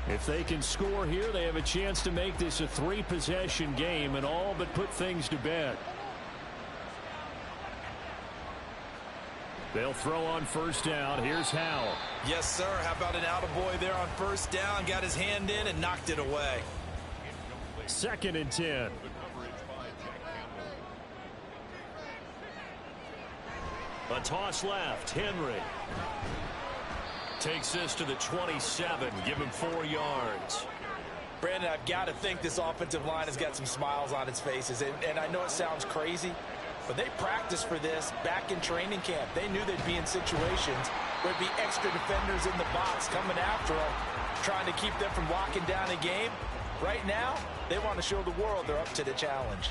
If they can score here, they have a chance to make this a 3-possession game and all but put things to bed. They'll throw on first down. Here's Howell. Yes, sir. How about an attaboy there on first down? Got his hand in and knocked it away. 2nd and 10. A toss left. Henry takes this to the 27. Give him 4 yards. Brandon, I've got to think this offensive line has got some smiles on its faces. And I know it sounds crazy, but they practiced for this back in training camp. They knew they'd be in situations where there'd be extra defenders in the box coming after them, trying to keep them from locking down a game. Right now, they want to show the world they're up to the challenge.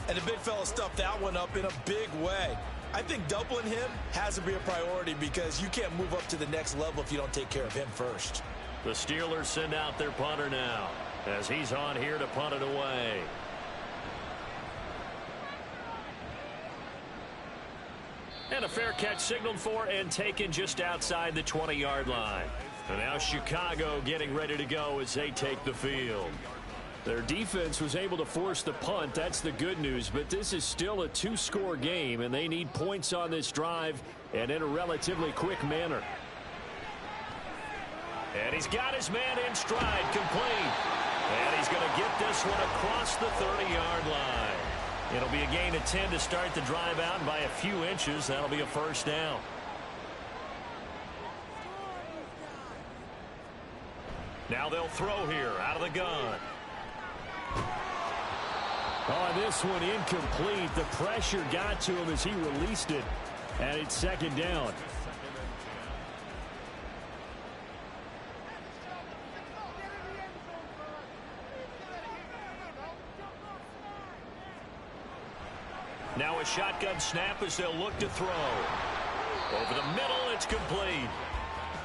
And the big fella stuffed that one up in a big way. I think doubling him has to be a priority because you can't move up to the next level if you don't take care of him first. The Steelers send out their punter now as he's on here to punt it away. And a fair catch signaled for and taken just outside the 20-yard line. And now Chicago getting ready to go as they take the field. Their defense was able to force the punt. That's the good news. But this is still a 2-score game, and they need points on this drive and in a relatively quick manner. And he's got his man in stride, complete. And he's going to get this one across the 30-yard line. It'll be a gain of 10 to start the drive out, and by a few inches, that'll be a first down. Now they'll throw here out of the gun. Oh, this one incomplete. The pressure got to him as he released it. And it's second down. Now a shotgun snap as they'll look to throw. Over the middle, it's complete.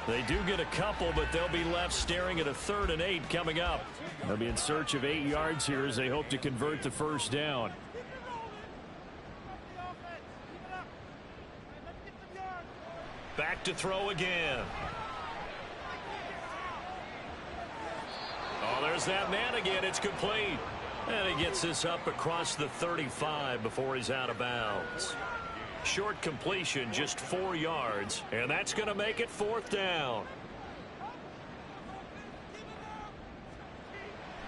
They do get a couple, but they'll be left staring at a 3rd and 8 coming up. They'll be in search of 8 yards here as they hope to convert the first down. Back to throw again. Oh, there's that man again. It's complete. And he gets this up across the 35 before he's out of bounds. Short completion, just 4 yards, and that's going to make it 4th down.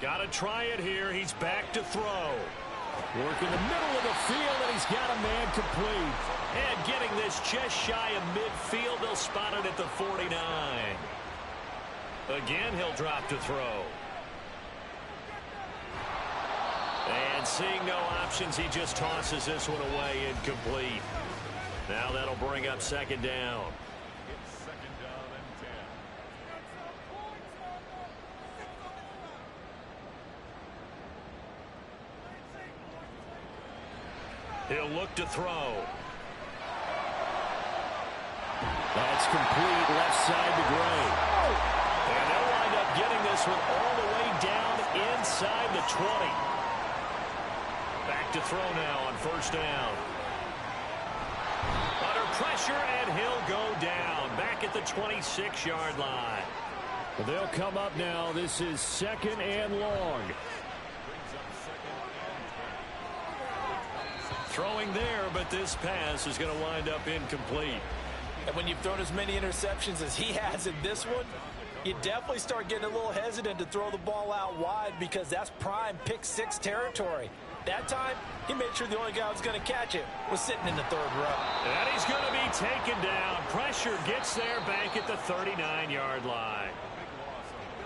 Got to try it here. He's back to throw. Work in the middle of the field, and he's got a man complete. And getting this just shy of midfield, they'll spot it at the 49. Again, he'll drop to throw. And seeing no options, he just tosses this one away, incomplete. Now that'll bring up second down. It's second down and 10. He'll look to throw. That's complete, left side to Gray. And they'll wind up getting this one all the way down inside the 20. Back to throw now on first down. Under pressure, and he'll go down. Back at the 26-yard line. Well, they'll come up now. This is 2nd and long. Throwing there, but this pass is going to wind up incomplete. And when you've thrown as many interceptions as he has in this one, you definitely start getting a little hesitant to throw the ball out wide because that's prime pick 6 territory. That time, he made sure the only guy who was going to catch it was sitting in the 3rd row. And he's going to be taken down. Pressure gets there back at the 39-yard line.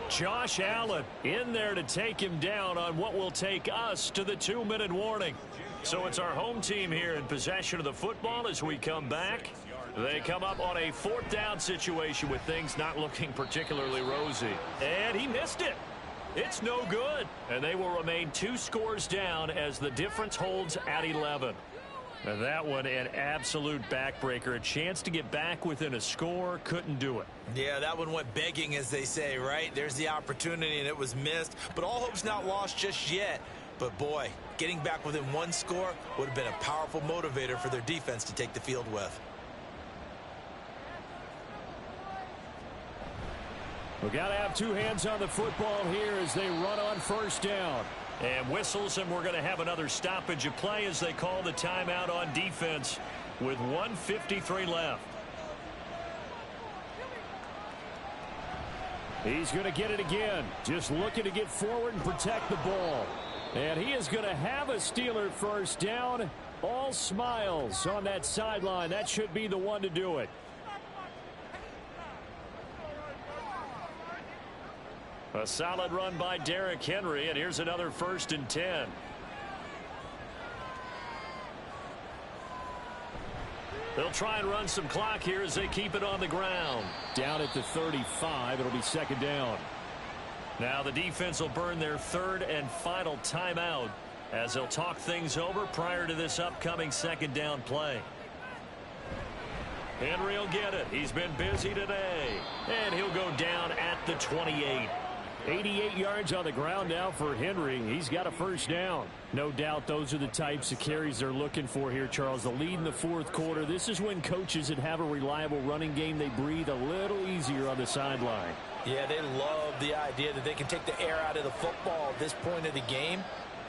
Josh Allen in there to take him down on what will take us to the 2-minute warning. So it's our home team here in possession of the football as we come back. They come up on a 4th down situation with things not looking particularly rosy. And he missed it. It's no good. And they will remain 2 scores down as the difference holds at 11. And that one, an absolute backbreaker. A chance to get back within a score, couldn't do it. Yeah, that one went begging, as they say, right? There's the opportunity, and it was missed. But all hope's not lost just yet. But, boy, getting back within 1 score would have been a powerful motivator for their defense to take the field with. We've got to have 2 hands on the football here as they run on first down. And whistles, and we're going to have another stoppage of play as they call the timeout on defense with 1:53 left. He's going to get it again. Just looking to get forward and protect the ball. And he is going to have a Steeler first down. All smiles on that sideline. That should be the one to do it. A solid run by Derrick Henry, and here's another 1st and 10. They'll try and run some clock here as they keep it on the ground. Down at the 35, it'll be second down. Now the defense will burn their 3rd and final timeout as they'll talk things over prior to this upcoming second down play. Henry will get it. He's been busy today. And he'll go down at the 28. 88 yards on the ground now for Henry. He's got a first down. No doubt those are the types of carries they're looking for here, Charles. The lead in the 4th quarter. This is when coaches that have a reliable running game, they breathe a little easier on the sideline. Yeah, they love the idea that they can take the air out of the football at this point of the game.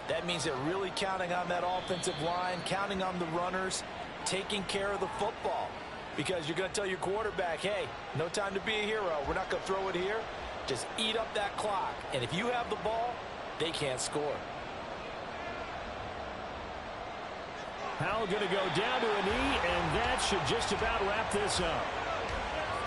That means they're really counting on that offensive line, counting on the runners, taking care of the football. Because you're going to tell your quarterback, hey, no time to be a hero. We're not going to throw it here. Just eat up that clock. And if you have the ball, they can't score. Howell going to go down to a knee, and that should just about wrap this up.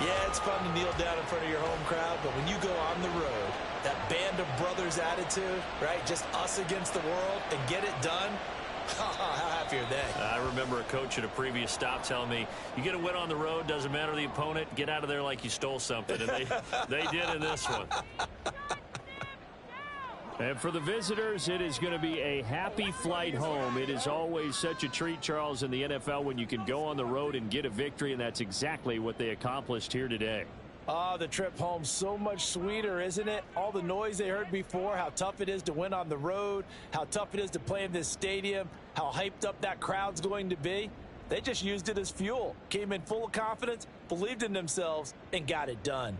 Yeah, it's fun to kneel down in front of your home crowd, but when you go on the road, that band of brothers attitude, right, just us against the world, and get it done, how happy are they? I remember a coach at a previous stop telling me, you get a win on the road, doesn't matter the opponent, get out of there like you stole something. And they did in this one. And for the visitors, it is going to be a happy flight home. It is always such a treat, Charles, in the NFL when you can go on the road and get a victory, and that's exactly what they accomplished here today. The trip home so much sweeter, isn't it? All the noise they heard before, how tough it is to win on the road, how tough it is to play in this stadium, how hyped up that crowd's going to be. They just used it as fuel, came in full of confidence, believed in themselves, and got it done.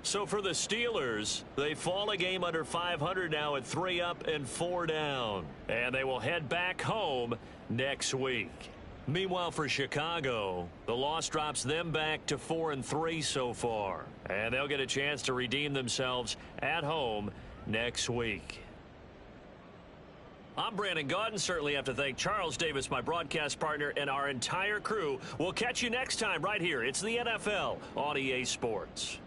So for the Steelers, they fall a game under 500 now at 3 up and 4 down. And they will head back home next week. Meanwhile, for Chicago, the loss drops them back to 4-3 so far. And they'll get a chance to redeem themselves at home next week. I'm Brandon Gaudin. Certainly have to thank Charles Davis, my broadcast partner, and our entire crew. We'll catch you next time right here. It's the NFL on EA Sports.